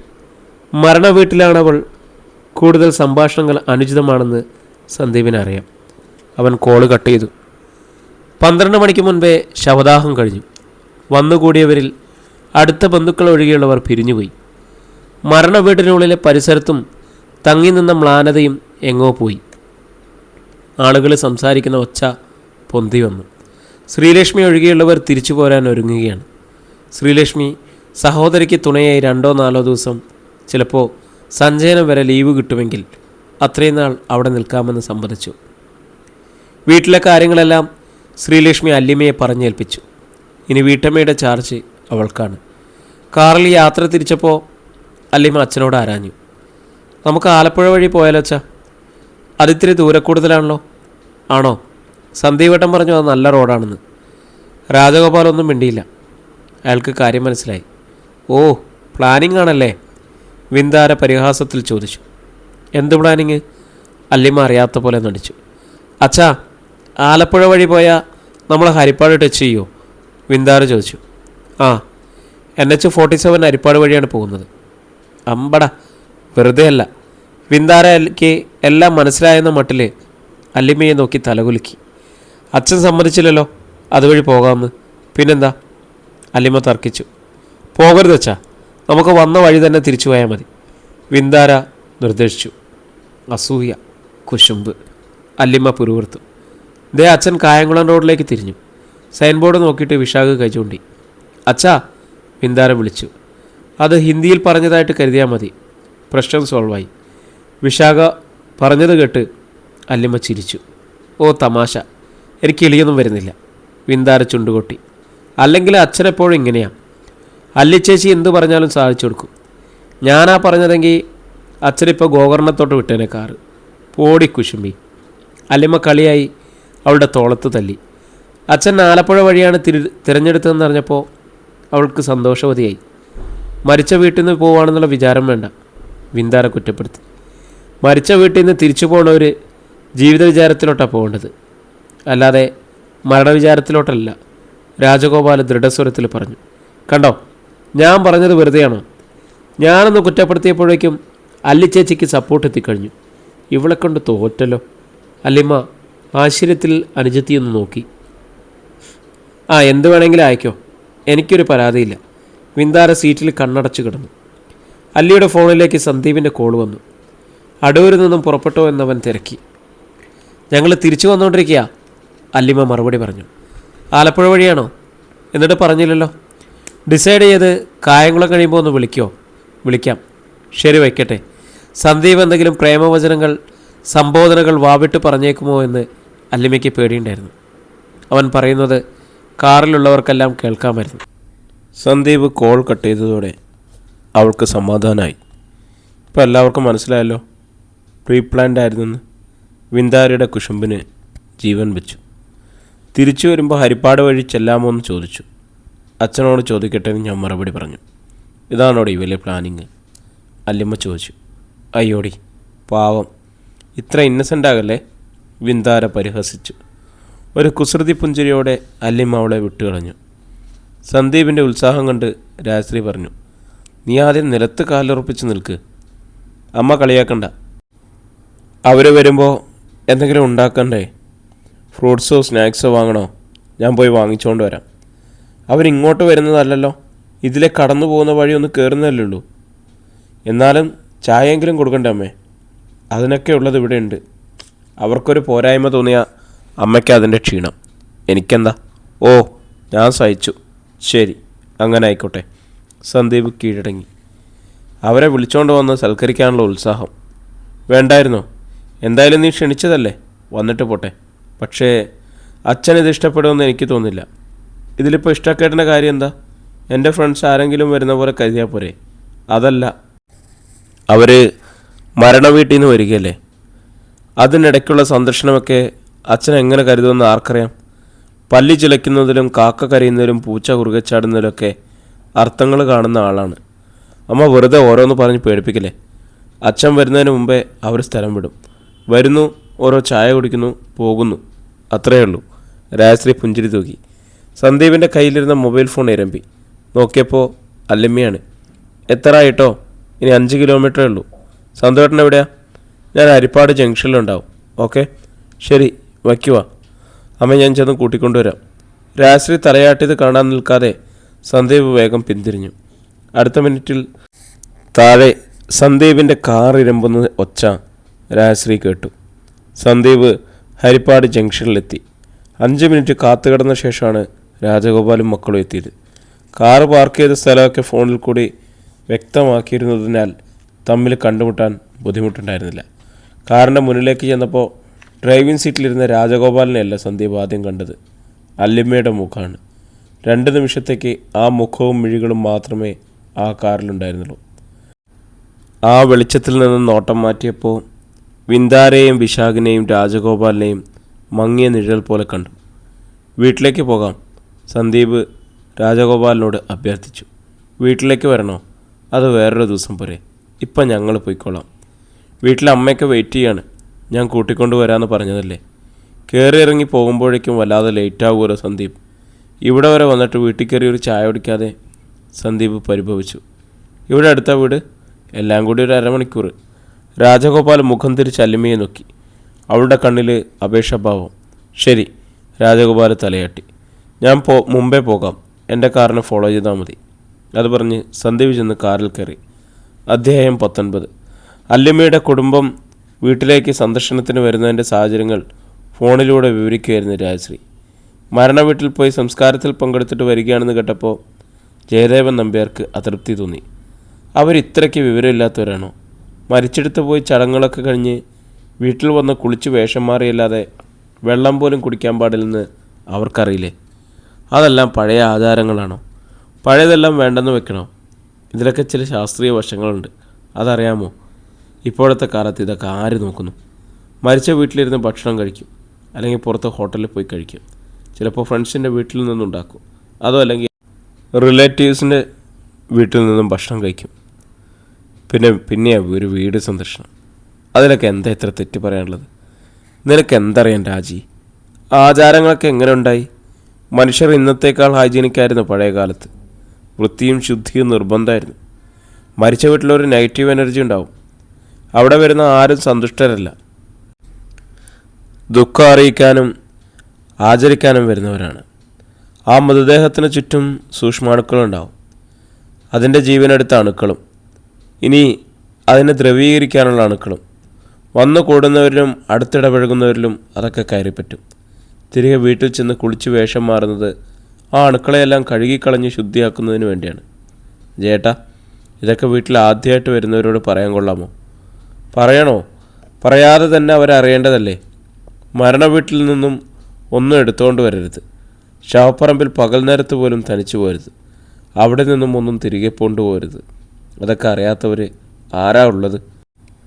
മരണ വീട്ടിലാണവൾ. കൂടുതൽ സംഭാഷണങ്ങൾ അനുചിതമാണെന്ന് സന്ദീപിനറിയാം. അവൻ കോള് കട്ട് ചെയ്തു. 12 മണിക്ക് മുൻപേ ശവദാഹം കഴിഞ്ഞു. വന്നുകൂടിയവരിൽ അടുത്ത ബന്ധുക്കൾ ഒഴികെയുള്ളവർ പിരിഞ്ഞുപോയി. മരണ വീട്ടിനുള്ളിലെ പരിസരത്തും തങ്ങി നിന്ന മ്ലാനതയും എങ്ങോ പോയി. ആളുകൾ സംസാരിക്കുന്ന ഒച്ച പൊന്തി വന്നു. ശ്രീലക്ഷ്മി ഒഴികെയുള്ളവർ തിരിച്ചു പോരാൻ ഒരുങ്ങുകയാണ്. ശ്രീലക്ഷ്മി സഹോദരിക്ക് തുണയായി 2-4 ദിവസം, ചിലപ്പോൾ സഞ്ചയനം വരെ ലീവ് കിട്ടുമെങ്കിൽ അത്രയും നാൾ അവിടെ നിൽക്കാമെന്ന് സമ്മതിച്ചു. വീട്ടിലെ കാര്യങ്ങളെല്ലാം ശ്രീലക്ഷ്മി അല്ലിമയെ പറഞ്ഞേൽപ്പിച്ചു. ഇനി വീട്ടമ്മയുടെ ചാർജ് അവൾക്കാണ്. കാറിൽ യാത്ര തിരിച്ചപ്പോൾ അല്ലിമ അച്ഛനോട് ആരാഞ്ഞു. നമുക്ക് ആലപ്പുഴ വഴി പോയാലോ അച്ഛാ? അതിത്തിരി ദൂരെ കൂടുതലാണല്ലോ. ആണോ? സന്ദീപേട്ടൻ പറഞ്ഞു അത് നല്ല റോഡാണെന്ന്. രാജഗോപാലൊന്നും മിണ്ടിയില്ല. അയാൾക്ക് കാര്യം മനസ്സിലായി. ഓ, പ്ലാനിങ് ആണല്ലേ? വിന്ദാര പരിഹാസത്തിൽ ചോദിച്ചു. എന്ത് പ്ലാനിങ്? അല്ലിമ അറിയാത്ത പോലെ നടിച്ചു. അച്ഛാ, ആലപ്പുഴ വഴി പോയാൽ നമ്മൾ ഹരിപ്പാട് ടച്ച് ചെയ്യുമോ? വിന്ദാര ചോദിച്ചു. ആ, NH-47 ഹരിപ്പാട് വഴിയാണ് പോകുന്നത്. അമ്പട, വെറുതെ അല്ല. വിന്ദാരയ്ക്ക് എല്ലാം മനസ്സിലായെന്ന മട്ടിൽ അല്ലിമയെ നോക്കി തലകുലുക്കി. അച്ഛൻ സമ്മതിച്ചില്ലല്ലോ അതുവഴി പോകാമെന്ന്. പിന്നെന്താ? അല്ലിമ തർക്കിച്ചു. പോകരുത് അച്ഛാ, നമുക്ക് വന്ന വഴി തന്നെ തിരിച്ചു പോയാൽ മതി, വിന്ദാര നിർദ്ദേശിച്ചു. അസൂയ, കുശുമ്പ്. അല്ലിമ പുരുവർത്തു. ദേ അച്ഛൻ കായംകുളം റോഡിലേക്ക് തിരിഞ്ഞു. സൈൻ ബോർഡ് നോക്കിയിട്ട് വിശാഖ് കൈ ചൂണ്ടി. അച്ഛാ, വിന്ദാര വിളിച്ചു. അത് ഹിന്ദിയിൽ പറഞ്ഞതായിട്ട് കരുതിയാൽ മതി. പ്രശ്നം സോൾവായി. വിശാഖ പറഞ്ഞത് കേട്ട് അല്ലിമ ചിരിച്ചു. ഓ തമാശ, എനിക്ക് എളിയൊന്നും വരുന്നില്ല. വിന്ദാര ചുണ്ടുകൊട്ടി. അല്ലെങ്കിൽ അച്ഛനെപ്പോഴും ഇങ്ങനെയാണ്. അല്ലിച്ചേച്ചി എന്തു പറഞ്ഞാലും സാധിച്ചു കൊടുക്കും. ഞാനാ പറഞ്ഞതെങ്കിൽ അച്ഛനിപ്പോൾ ഗോകർണത്തോട്ട് വിട്ടേനെ കാറ്. പോടി കുശുമ്പി. അല്ലിമ കളിയായി അവളുടെ തോളത്ത് തല്ലി. അച്ഛൻ ആലപ്പുഴ വഴിയാണ് തിരഞ്ഞെടുത്തതെന്ന് അറിഞ്ഞപ്പോൾ അവൾക്ക് സന്തോഷവതിയായി. മരിച്ച വീട്ടിൽ നിന്ന് പോവുകയാണെന്നുള്ള വിചാരം വേണ്ട, വിന്ദാര കുറ്റപ്പെടുത്തി. മരിച്ച വീട്ടിൽ നിന്ന് തിരിച്ചു പോകണവർ ജീവിത വിചാരത്തിലോട്ടാണ് പോകേണ്ടത്, അല്ലാതെ മരണവിചാരത്തിലോട്ടല്ല, രാജഗോപാൽ ദൃഢസ്വരത്തിൽ പറഞ്ഞു. കണ്ടോ, ഞാൻ പറഞ്ഞത് വെറുതെയാണോ? ഞാനൊന്ന് കുറ്റപ്പെടുത്തിയപ്പോഴേക്കും അല്ലിച്ചേച്ചിക്ക് സപ്പോർട്ട് എത്തിക്കഴിഞ്ഞു. ഇവളെ കൊണ്ട് തോറ്റല്ലോ. അല്ലിമ്മ ആശ്ചര്യത്തിൽ അനുജത്തിയൊന്ന് നോക്കി. ആ, എന്ത് വേണമെങ്കിലും അയക്കോ, എനിക്കൊരു പരാതിയില്ല. വിന്ദാര സീറ്റിൽ കണ്ണടച്ചു കിടന്നു. അല്ലിയുടെ ഫോണിലേക്ക് സന്ദീപിൻ്റെ കോൾ വന്നു. അടൂരിൽ നിന്നും പുറപ്പെട്ടോ എന്നവൻ തിരക്കി. ഞങ്ങൾ തിരിച്ചു വന്നുകൊണ്ടിരിക്കുക, അല്ലിമ മറുപടി പറഞ്ഞു. ആലപ്പുഴ വഴിയാണോ? എന്നിട്ട് പറഞ്ഞില്ലല്ലോ. ഡിസൈഡ് ചെയ്ത് കായംകുളം കഴിയുമ്പോൾ ഒന്ന് വിളിക്കോ? വിളിക്കാം. ശരി, വയ്ക്കട്ടെ. സന്ദീപ് എന്തെങ്കിലും പ്രേമവചനങ്ങൾ, സംബോധനകൾ വാവിട്ട് പറഞ്ഞേക്കുമോ എന്ന് അല്ലിമയ്ക്ക് പേടിയുണ്ടായിരുന്നു. അവൻ പറയുന്നത് കാറിലുള്ളവർക്കെല്ലാം കേൾക്കാമായിരുന്നു. സന്ദീപ് കോൾ കട്ട് ചെയ്തതോടെ അവൾക്ക് സമാധാനമായി. ഇപ്പോൾ എല്ലാവർക്കും മനസ്സിലായല്ലോ പ്രീ പ്ലാൻഡ് ആയിരുന്നെന്ന്. വിന്ദാരയുടെ കുശുമ്പിന് ജീവൻ വെച്ചു. തിരിച്ചു വരുമ്പോൾ ഹരിപ്പാട് വഴി ചെല്ലാമോ എന്ന് ചോദിച്ചു. അച്ഛനോട് ചോദിക്കട്ടെ എന്ന് ഞാൻ മറുപടി പറഞ്ഞു. ഇതാണോടി വലിയ പ്ലാനിങ്? അല്ലിമ്മ ചോദിച്ചു. അയ്യോടി പാവം, ഇത്ര ഇന്നസെൻ്റ് ആകല്ലേ, വിന്ദാര പരിഹസിച്ചു. ഒരു കുസൃതി പുഞ്ചിരിയോടെ അല്ലിമ്മ അവളെ വിട്ടുകളഞ്ഞു. സന്ദീപിൻ്റെ ഉത്സാഹം കണ്ട് രാശ്രീ പറഞ്ഞു. നീ ആദ്യം നിലത്ത് കാലുറപ്പിച്ച് നിൽക്ക്, അമ്മ കളിയാക്കണ്ട. അവർ വരുമ്പോൾ എന്തെങ്കിലും ഉണ്ടാക്കണ്ടേ? ഫ്രൂട്ട്സോ സ്നാക്സോ വാങ്ങണോ? ഞാൻ പോയി വാങ്ങിച്ചുകൊണ്ട് വരാം. അവരിങ്ങോട്ട് വരുന്നതല്ലല്ലോ, ഇതിലെ കടന്നു പോകുന്ന വഴി ഒന്ന് കയറുന്നതല്ലേ ഉള്ളൂ. എന്നാലും ചായയെങ്കിലും കൊടുക്കണ്ടേ അമ്മേ? അതിനൊക്കെ ഉള്ളത് ഇവിടെ ഉണ്ട്. അവർക്കൊരു പോരായ്മ തോന്നിയ അമ്മയ്ക്ക് അതിൻ്റെ ക്ഷീണം. എനിക്കെന്താ? ഓ, ഞാൻ സഹിച്ചു. ശരി, അങ്ങനെ ആയിക്കോട്ടെ. സന്ദീപ് കീഴടങ്ങി. അവരെ വിളിച്ചോണ്ട് വന്ന് സൽക്കരിക്കാനുള്ള ഉത്സാഹം വേണ്ടായിരുന്നോ? എന്തായാലും നീ ക്ഷണിച്ചതല്ലേ, വന്നിട്ട് പോട്ടെ. പക്ഷേ അച്ഛനിത് ഇഷ്ടപ്പെടുമെന്ന് എനിക്ക് തോന്നില്ല. ഇതിലിപ്പോൾ ഇഷ്ടക്കേട്ടൻ്റെ കാര്യം എന്താ? എൻ്റെ ഫ്രണ്ട്സ് ആരെങ്കിലും വരുന്ന പോലെ കരുതിയാൽ പോരെ. അതല്ല, അവർ മരണ വീട്ടിൽ നിന്ന് വരികയല്ലേ. അതിനിടയ്ക്കുള്ള സന്ദർശനമൊക്കെ അച്ഛൻ എങ്ങനെ കരുതുമെന്ന് ആർക്കറിയാം. പല്ലി ചിലയ്ക്കുന്നതിലും കാക്ക കരയുന്നതിലും പൂച്ച കുറുകച്ചാടുന്നതിലൊക്കെ അർത്ഥങ്ങൾ കാണുന്ന ആളാണ്. അമ്മ വെറുതെ ഓരോന്ന് പറഞ്ഞ് പേടിപ്പിക്കലേ. അച്ഛൻ വരുന്നതിന് മുമ്പേ അവർ സ്ഥലം വിടും. വരുന്നു, ഓരോ ചായ കുടിക്കുന്നു, പോകുന്നു, അത്രയേ ഉള്ളൂ. രാജശ്രീ പുഞ്ചിരി തൂക്കി. സന്ദീപിൻ്റെ കയ്യിലിരുന്ന മൊബൈൽ ഫോൺ ഇരമ്പി. നോക്കിയപ്പോൾ അല്ലമ്മയാണ്. എത്ര ആയിട്ടോ? ഇനി 5 കിലോമീറ്ററേ ഉള്ളൂ. സന്തോഷേട്ടൻ എവിടെയാ? ഞാൻ ഹരിപ്പാട് ജംഗ്ഷനിലുണ്ടാവും. ഓക്കെ, ശരി, വയ്ക്കുക. അമ്മ ഞാൻ ചെന്ന് കൂട്ടിക്കൊണ്ടുവരാം. രാജശ്രീ തലയാട്ടിയത് കാണാൻ നിൽക്കാതെ സന്ദീപ് വേഗം പിന്തിരിഞ്ഞു. അടുത്ത മിനിറ്റിൽ താഴെ സന്ദീപിൻ്റെ കാർ ഇരമ്പുന്ന ഒച്ച രാജശ്രീ കേട്ടു. സന്ദീപ് ഹരിപ്പാട് ജംഗ്ഷനിലെത്തി. 5 മിനിറ്റ് കാത്തുകിടന്ന ശേഷമാണ് രാജഗോപാലും മക്കളും എത്തിയത്. കാറ് പാർക്ക് ചെയ്ത സ്ഥലമൊക്കെ ഫോണിൽ കൂടി വ്യക്തമാക്കിയിരുന്നതിനാൽ തമ്മിൽ കണ്ടുമുട്ടാൻ ബുദ്ധിമുട്ടുണ്ടായിരുന്നില്ല. കാറിൻ്റെ മുന്നിലേക്ക് ചെന്നപ്പോൾ ഡ്രൈവിംഗ് സീറ്റിലിരുന്ന രാജഗോപാലിനെയല്ല സന്ദീപ് ആദ്യം കണ്ടത്, അല്ലിമ്മയുടെ മുഖമാണ്. 2 നിമിഷത്തേക്ക് ആ മുഖവും മിഴികളും മാത്രമേ ആ കാറിലുണ്ടായിരുന്നുള്ളൂ. ആ വെളിച്ചത്തിൽ നിന്ന് നോട്ടം മാറ്റിയപ്പോൾ വിന്ദാരെയും വിശാഖിനെയും രാജഗോപാലിനെയും മങ്ങിയ നിഴൽ പോലെ കണ്ടു. വീട്ടിലേക്ക് പോകാം, സന്ദീപ് രാജഗോപാലിനോട് അഭ്യർത്ഥിച്ചു. വീട്ടിലേക്ക് വരണോ? അത് വേറൊരു ദിവസം പോരെ, ഇപ്പം ഞങ്ങൾ പോയിക്കോളാം. വീട്ടിലെ അമ്മയൊക്കെ വെയിറ്റ് ചെയ്യാണ്. ഞാൻ കൂട്ടിക്കൊണ്ട് വരാമെന്ന് പറഞ്ഞതല്ലേ. കയറി ഇറങ്ങി പോകുമ്പോഴേക്കും വല്ലാതെ ലേറ്റ് ആവുമല്ലോ സന്ദീപ്. ഇവിടെ വരെ വന്നിട്ട് വീട്ടിൽ കയറി ഒരു ചായ കുടിക്കാതെ സന്ദീപ് പരിഭവിച്ചു. ഇവിടെ അടുത്ത വീട്? എല്ലാം കൂടി ഒരു അരമണിക്കൂർ. രാജഗോപാൽ മുഖം തിരിച്ച് അല്ലിമയെ നോക്കി. അവളുടെ കണ്ണിൽ അപേക്ഷാഭാവം. ശരി, രാജഗോപാൽ തലയാട്ടി. ഞാൻ മുമ്പേ പോകാം, എൻ്റെ കാറിനെ ഫോളോ ചെയ്താൽ മതി. അത് പറഞ്ഞ് സന്ദീപ് ചെന്ന് കാറിൽ കയറി. അധ്യായം 19. അല്ലിമയുടെ കുടുംബം വീട്ടിലേക്ക് സന്ദർശനത്തിന് വരുന്നതിൻ്റെ സാഹചര്യങ്ങൾ ഫോണിലൂടെ വിവരിക്കുകയായിരുന്നു രാജശ്രീ. മരണ വീട്ടിൽ പോയി സംസ്കാരത്തിൽ പങ്കെടുത്തിട്ട് വരികയാണെന്ന് കേട്ടപ്പോൾ ജയദേവൻ നമ്പ്യാർക്ക് അതൃപ്തി തോന്നി. അവരിത്രയ്ക്ക് വിവരമില്ലാത്തവരാണോ? മരിച്ചെടുത്ത് പോയി ചടങ്ങുകളൊക്കെ കഴിഞ്ഞ് വീട്ടിൽ വന്ന് കുളിച്ച് വേഷം മാറിയല്ലാതെ വെള്ളം പോലും കുടിക്കാൻ പാടില്ലെന്ന് അവർക്കറിയില്ലേ? അതെല്ലാം പഴയ ആചാരങ്ങളാണോ? പഴയതെല്ലാം വേണ്ടെന്ന് വെക്കണോ? ഇതിലൊക്കെ ചില ശാസ്ത്രീയ വശങ്ങളുണ്ട്, അതറിയാമോ? ഇപ്പോഴത്തെ കാലത്ത് ഇതൊക്കെ ആര് നോക്കുന്നു? മരിച്ച വീട്ടിലിരുന്ന് ഭക്ഷണം കഴിക്കും, അല്ലെങ്കിൽ പുറത്ത് ഹോട്ടലിൽ പോയി കഴിക്കും. ചിലപ്പോൾ ഫ്രണ്ട്സിൻ്റെ വീട്ടിൽ നിന്നുണ്ടാക്കും, അതോ അല്ലെങ്കിൽ റിലേറ്റീവ്സിൻ്റെ വീട്ടിൽ നിന്നും ഭക്ഷണം കഴിക്കും. പിന്നെ ഒരു വീട് സന്ദർശനം. അതിലൊക്കെ എന്താ ഇത്ര തെറ്റ് പറയാനുള്ളത്? നിനക്ക് എന്തറിയാൻ രാജി? ആചാരങ്ങളൊക്കെ എങ്ങനെ ഉണ്ടായി? മനുഷ്യർ ഇന്നത്തേക്കാൾ ഹൈജീനിക്കായിരുന്നു പഴയ കാലത്ത്. വൃത്തിയും ശുദ്ധിയും നിർബന്ധമായിരുന്നു. മരിച്ച വീട്ടിലൊരു നെഗറ്റീവ് എനർജി ഉണ്ടാവും. അവിടെ വരുന്ന ആരും സന്തുഷ്ടരല്ല. ദുഃഖം അറിയിക്കാനും ആചരിക്കാനും വരുന്നവരാണ്. ആ മൃതദേഹത്തിന് ചുറ്റും സൂക്ഷ്മാണുക്കളുണ്ടാവും, അതിൻ്റെ ജീവനെടുത്ത അണുക്കളും, ഇനി അതിനെ ദ്രവീകരിക്കാനുള്ള അണുക്കളും. വന്നു കൂടുന്നവരിലും അടുത്തിടപഴകുന്നവരിലും അതൊക്കെ കയറിപ്പറ്റും. തിരികെ വീട്ടിൽ ചെന്ന് കുളിച്ച് വേഷം മാറുന്നത് ആ അണുക്കളെയെല്ലാം കഴുകിക്കളഞ്ഞ് ശുദ്ധിയാക്കുന്നതിന് വേണ്ടിയാണ്. ജേട്ടാ, ഇതൊക്കെ വീട്ടിൽ ആദ്യമായിട്ട് വരുന്നവരോട് പറയാൻ കൊള്ളാമോ? പറയണോ? പറയാതെ തന്നെ അവരറിയേണ്ടതല്ലേ. മരണ വീട്ടിൽ നിന്നും ഒന്നും എടുത്തുകൊണ്ട് വരരുത്. ശവപ്പറമ്പിൽ പകൽ നേരത്ത് പോലും തനിച്ചു പോരുത്. അവിടെ നിന്നും ഒന്നും തിരികെ കൊണ്ടുപോകരുത്. അതൊക്കെ അറിയാത്തവർ ആരാ ഉള്ളത്?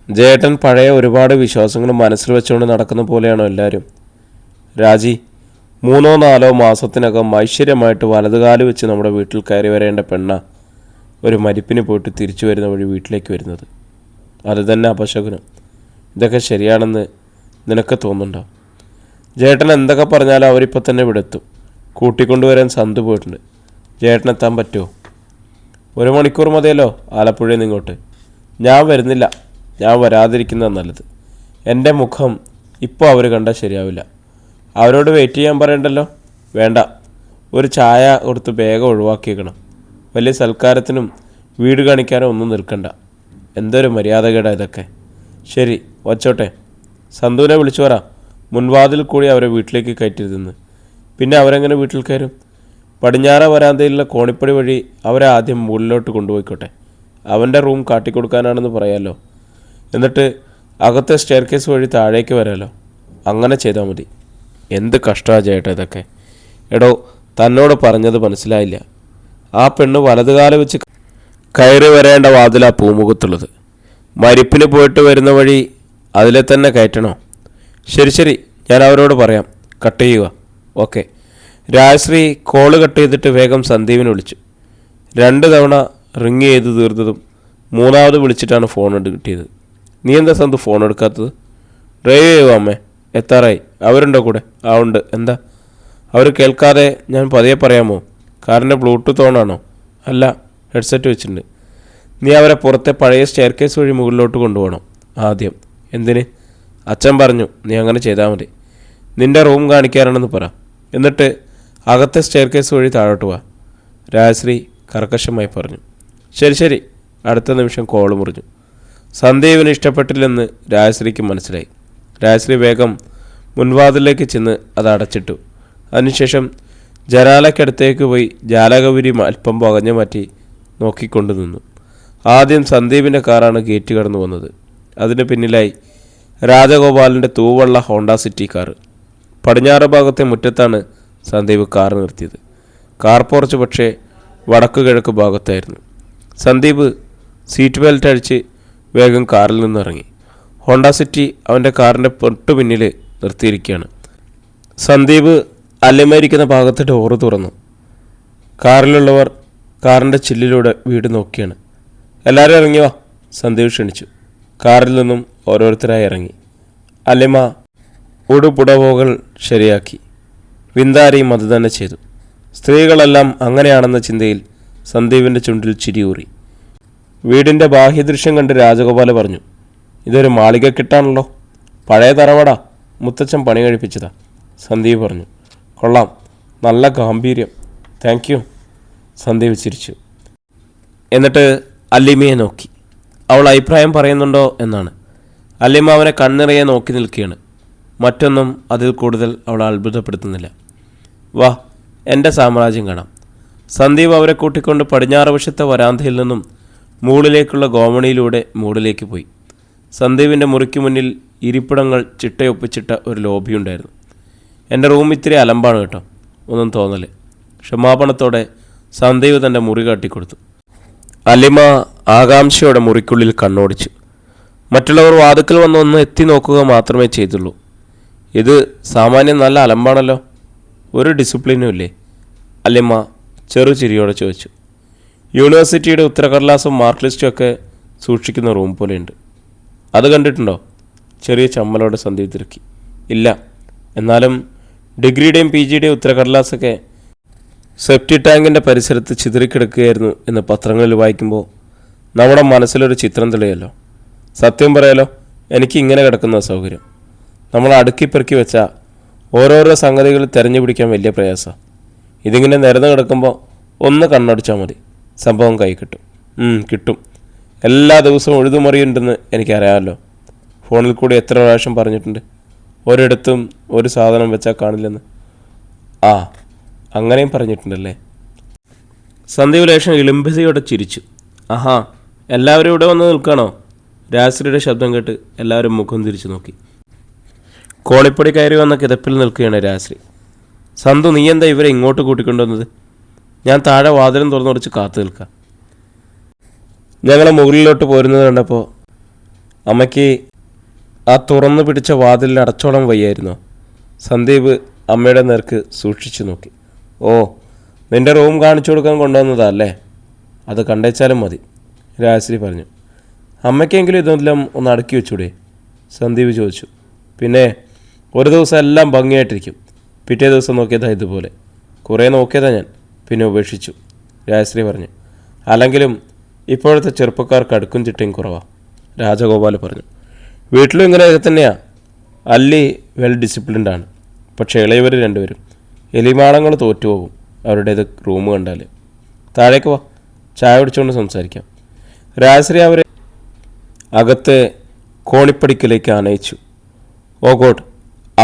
ജേട്ടൻ പഴയ ഒരുപാട് വിശ്വാസങ്ങൾ മനസ്സിൽ വെച്ചുകൊണ്ട് നടക്കുന്ന പോലെയാണോ എല്ലാവരും? രാജി, 3-4 മാസത്തിനകം ഐശ്വര്യമായിട്ട് വലതുകാല് വെച്ച് നമ്മുടെ വീട്ടിൽ കയറി വരേണ്ട പെണ്ണ ഒരു മരിപ്പിന് പോയിട്ട് തിരിച്ചു വരുന്ന വഴി വീട്ടിലേക്ക് വരുന്നത്. അത് തന്നെ അപശകുനം. ഇതൊക്കെ ശരിയാണെന്ന് നിനക്ക് തോന്നുന്നുണ്ടോ? ജേട്ടൻ എന്തൊക്കെ പറഞ്ഞാലും അവരിപ്പോൾ തന്നെ ഇവിടെ എത്തും. കൂട്ടിക്കൊണ്ടുവരാൻ സന്തു പോയിട്ടുണ്ട്. ജേട്ടനെത്താൻ പറ്റുമോ? 1 മണിക്കൂർ മതിയല്ലോ ആലപ്പുഴയിൽ നിന്ന് ഇങ്ങോട്ട്. ഞാൻ വരുന്നില്ല. ഞാൻ വരാതിരിക്കുന്നതാണ് നല്ലത്. എൻ്റെ മുഖം ഇപ്പോൾ അവർ കണ്ടാൽ ശരിയാവില്ല. അവരോട് വെയിറ്റ് ചെയ്യാൻ പറയണ്ടല്ലോ. വേണ്ട, ഒരു ചായ കൊടുത്ത് വേഗം ഒഴിവാക്കിയേക്കണം. വലിയ സൽക്കാരത്തിനും വീട് കാണിക്കാനോ ഒന്നും നിൽക്കണ്ട. എന്തൊരു മര്യാദകേടാ ഇതൊക്കെ. ശരി, വച്ചോട്ടെ. സന്തുവിനെ വിളിച്ചു പറ, മുൻവാതിൽ കൂടി അവരെ വീട്ടിലേക്ക് കയറ്റിരുന്ന്. പിന്നെ അവരെങ്ങനെ വീട്ടിൽ കയറും? പടിഞ്ഞാറ വരാന്തയിലുള്ള കോണിപ്പടി വഴി അവരെ ആദ്യം മുകളിലോട്ട് കൊണ്ടുപോയിക്കോട്ടെ. അവൻ്റെ റൂം കാട്ടിക്കൊടുക്കാനാണെന്ന് പറയാമല്ലോ. എന്നിട്ട് അകത്തെ സ്റ്റെയർ കേസ് വഴി താഴേക്ക് വരാമല്ലോ. അങ്ങനെ ചെയ്താൽ മതി. എന്ത് കഷ്ടമാണ് ചേട്ടാ ഇതൊക്കെ. എടോ, തന്നോട് പറഞ്ഞത് മനസ്സിലായില്ല. ആ പെണ്ണ് വലതുകാലം വെച്ച് കയറി വരേണ്ട വാതിലാ പൂമുഖത്തുള്ളത്. മരിപ്പിന് പോയിട്ട് വരുന്ന വഴി അതിലെ തന്നെ കയറ്റണോ? ശരി ശരി, ഞാൻ അവരോട് പറയാം. കട്ട് ചെയ്യുക. ഓക്കെ. രാജശ്രീ കോള് കട്ട് ചെയ്തിട്ട് വേഗം സന്ദീപിനെ വിളിച്ചു. 2 തവണ റിങ് ചെയ്ത് തീർന്നതും 3ാമത് വിളിച്ചിട്ടാണ് ഫോൺ കിട്ടിയത്. നീ എന്താ സന്തു ഫോൺ എടുക്കാത്തത്? ഡ്രൈവ് ചെയ്യുമോ അമ്മേ? എത്താറായി. അവരുണ്ടോ കൂടെ? ആ ഉണ്ട്. എന്താ? അവർ കേൾക്കാതെ ഞാൻ പതിയെ പറയാമോ? കാറിൻ്റെ ബ്ലൂടൂത്ത് ഓണാണോ? അല്ല, ഹെഡ്സെറ്റ് വെച്ചിട്ടുണ്ട്. നീ അവരെ പുറത്തെ പഴയ സ്റ്റെയർ കേസ് വഴി മുകളിലോട്ട് കൊണ്ടുപോകണം ആദ്യം. എന്തിന്? അച്ഛൻ പറഞ്ഞു നീ അങ്ങനെ ചെയ്താൽ മതി. നിൻ്റെ റൂം കാണിക്കാറാണെന്ന് പറ. എന്നിട്ട് അകത്തെ സ്റ്റെയർ കേസ് വഴി താഴോട്ട് വാ. രാജശ്രീ കർക്കശമായി പറഞ്ഞു. ശരി ശരി. അടുത്ത നിമിഷം കോള് മുറിഞ്ഞു. സന്ദീപിന് ഇഷ്ടപ്പെട്ടില്ലെന്ന് രാജശ്രീക്ക് മനസ്സിലായി. രാജശ്രീ വേഗം മുൻവാതിലേക്ക് ചെന്ന് അത് അടച്ചിട്ടു. അതിനുശേഷം ജനാലയ്ക്കടുത്തേക്ക് പോയി ജാലകപുരി അല്പം പകഞ്ഞു മാറ്റി നോക്കിക്കൊണ്ടു നിന്നു. ആദ്യം സന്ദീപിൻ്റെ കാറാണ് ഗേറ്റ് കടന്നു വന്നത്. അതിന് പിന്നിലായി രാജഗോപാലിൻ്റെ തൂവള്ള ഹോണ്ട സിറ്റി കാറ്. പടിഞ്ഞാറ് ഭാഗത്തെ മുറ്റത്താണ് സന്ദീപ് കാർ നിർത്തിയത്. കാർ പോർച്ച് പക്ഷേ വടക്ക് കിഴക്ക് ഭാഗത്തായിരുന്നു. സന്ദീപ് സീറ്റ് ബെൽറ്റ് അഴിച്ച് വേഗം കാറിൽ നിന്നിറങ്ങി. ഹോണ്ട സിറ്റി അവൻ്റെ കാറിൻ്റെ തൊട്ടു പിന്നിൽ നിർത്തിയിരിക്കുകയാണ്. സന്ദീപ് അല്ലിമയിരിക്കുന്ന ഭാഗത്ത് ഡോറ് തുറന്നു. കാറിലുള്ളവർ കാറിൻ്റെ ചില്ലിലൂടെ വീട് നോക്കിയാണ്. എല്ലാവരും ഇറങ്ങി വാ, സന്ദീപ് ക്ഷണിച്ചു. കാറിൽ നിന്നും ഓരോരുത്തരായി ഇറങ്ങി. അല്ലിമ ഉടുപുടവുകൾ ശരിയാക്കി. വിന്താരിയും അത് തന്നെ ചെയ്തു. സ്ത്രീകളെല്ലാം അങ്ങനെയാണെന്ന ചിന്തയിൽ സന്ദീപിൻ്റെ ചുണ്ടിൽ ചിരിയൂറി. വീടിൻ്റെ ബാഹ്യദൃശ്യം കണ്ട് രാജഗോപാൽ പറഞ്ഞു, ഇതൊരു മാളികക്കെട്ടാണല്ലോ. പഴയ തറവാടാ, മുത്തച്ഛൻ പണി കഴിപ്പിച്ചതാ. സന്ദീപ് പറഞ്ഞു. കൊള്ളാം, നല്ല ഗാംഭീര്യം. Thank you. സന്ദീപ് ചിരിച്ചു. എന്നിട്ട് അല്ലിമയെ നോക്കി. അവൾ അഭിപ്രായം പറയുന്നുണ്ടോ എന്നാണ്. അല്ലിമ അവനെ കണ്ണിറയെ നോക്കി നിൽക്കുകയാണ്. മറ്റൊന്നും അതിൽ കൂടുതൽ അവൾ അത്ഭുതപ്പെടുത്തുന്നില്ല. വാ, എൻ്റെ സാമ്രാജ്യം കാണാം. സന്ദീപ് അവരെ കൂട്ടിക്കൊണ്ട് പടിഞ്ഞാറ് വശത്തെ വരാന്തയിൽ നിന്നും മൂളിലേക്കുള്ള ഗോമണിയിലൂടെ മൂളിലേക്ക് പോയി. സന്ദീപിൻ്റെ മുറിക്ക് മുന്നിൽ ഇരിപ്പിടങ്ങൾ ചിട്ടയൊപ്പിച്ചിട്ട ഒരു ലോബിയുണ്ടായിരുന്നു. എൻ്റെ റൂം ഇത്തിരി അലമ്പാണ് കേട്ടോ, ഒന്നും തോന്നല്. ക്ഷമാപണത്തോടെ സന്ദീപ് തൻ്റെ മുറി കാട്ടിക്കൊടുത്തു. അലിമ ആകാംക്ഷയോടെ മുറിക്കുള്ളിൽ കണ്ണോടിച്ചു. മറ്റുള്ളവർ വാതുക്കൽ വന്നൊന്ന് എത്തി നോക്കുക മാത്രമേ ചെയ്തുള്ളൂ. ഇത് സാമാന്യം നല്ല അലമ്പാണല്ലോ, ഒരു ഡിസിപ്ലിനും ഇല്ലേ? അലിമ ചെറു ചിരിയോടെ ചോദിച്ചു. യൂണിവേഴ്സിറ്റിയുടെ ഉത്തരകടലാസും മാർക്ക് ലിസ്റ്റും ഒക്കെ സൂക്ഷിക്കുന്ന റൂം പോലെയുണ്ട്. അത് കണ്ടിട്ടുണ്ടോ? ചെറിയ ചമ്മലോടെ സന്ദീപ് തിരക്കി. ഇല്ല, എന്നാലും ഡിഗ്രിയുടെയും പി ജിയുടെയും ഉത്തരകടലാസൊക്കെ സെപ്റ്റി ടാങ്കിൻ്റെ പരിസരത്ത് ചിതറിക്കിടക്കുകയായിരുന്നു എന്ന് പത്രങ്ങളിൽ വായിക്കുമ്പോൾ നമ്മുടെ മനസ്സിലൊരു ചിത്രം തെളിയല്ലോ. സത്യം പറയാലോ, എനിക്ക് ഇങ്ങനെ കിടക്കുന്ന സൗകര്യം. നമ്മൾ അടുക്കിപ്പെറുക്കി വെച്ചാൽ ഓരോരോ സംഗതികൾ തിരഞ്ഞു പിടിക്കാൻ വലിയ പ്രയാസമാണ്. ഇതിങ്ങനെ നിരന്ന് കിടക്കുമ്പോൾ ഒന്ന് കണ്ണടിച്ചാൽ മതി, സംഭവം കൈ കിട്ടും. കിട്ടും. എല്ലാ ദിവസവും ഉഴുതുമറിയുണ്ടെന്ന് എനിക്കറിയാമല്ലോ. ഫോണിൽ കൂടി എത്ര പ്രാവശ്യം പറഞ്ഞിട്ടുണ്ട്, ഒരിടത്തും ഒരു സാധനം വെച്ചാൽ കാണില്ലെന്ന്. ആ, അങ്ങനെയും പറഞ്ഞിട്ടുണ്ടല്ലേ? സന്ദീപ് ലേശം ഇളിമ്പതിയോടെ ചിരിച്ചു. ആഹാ, എല്ലാവരും ഇവിടെ വന്ന് നിൽക്കണോ? രാജശ്രീയുടെ ശബ്ദം കേട്ട് എല്ലാവരും മുഖം തിരിച്ചു നോക്കി. കോണിപ്പടി കയറി വന്ന കിതപ്പിൽ നിൽക്കുകയാണ് രാജശ്രീ. സന്തു, നീ എന്താ ഇവരെ ഇങ്ങോട്ട് കൂട്ടിക്കൊണ്ടുവന്നത്? ഞാൻ താഴെ വാതിലും തുറന്നുറച്ച് കാത്തു നിൽക്കാം. ഞങ്ങൾ മുകളിലോട്ട് പോരുന്നത് കണ്ടപ്പോൾ അമ്മയ്ക്ക് ആ തുറന്നു പിടിച്ച വാതിലിൽ അടച്ചോളം വയ്യായിരുന്നോ? സന്ദീപ് അമ്മയുടെ നേർക്ക് സൂക്ഷിച്ചു നോക്കി. ഓ, നിൻ്റെ റൂം കാണിച്ചു കൊടുക്കാൻ കൊണ്ടുവന്നതാ അല്ലേ? അത് കണ്ടേച്ചാലും മതി, രാജശ്രീ പറഞ്ഞു. അമ്മയ്ക്കെങ്കിലും ഇതെല്ലാം ഒന്ന് അടുക്കി വെച്ചൂടെ? സന്ദീപ് ചോദിച്ചു. പിന്നെ ഒരു ദിവസം എല്ലാം ഭംഗിയായിട്ടിരിക്കും, പിറ്റേ ദിവസം നോക്കിയതാ ഇതുപോലെ. കുറേ നോക്കിയതാ ഞാൻ, പിന്നെ ഉപേക്ഷിച്ചു, രാജശ്രീ പറഞ്ഞു. അല്ലെങ്കിലും ഇപ്പോഴത്തെ ചെറുപ്പക്കാർക്ക് അടുക്കും ചിട്ടയും കുറവാണ്, രാജഗോപാൽ പറഞ്ഞു. വീട്ടിലും ഇങ്ങനെയൊക്കെ തന്നെയാണ്. അല്ലി വെൽ ഡിസിപ്ലിൻഡാണ്, പക്ഷേ ഇളയവർ രണ്ടുപേരും എലിമാളങ്ങൾ തോറ്റുപോകും അവരുടേത് റൂം കണ്ടാൽ. താഴേക്ക് വാ, ചായ കുടിച്ചുകൊണ്ട് സംസാരിക്കാം. രാജശ്രീ അവരെ അകത്തെ കോണിപ്പടിക്കലേക്ക് ആനയിച്ചു. ഓ ഗോഡ്,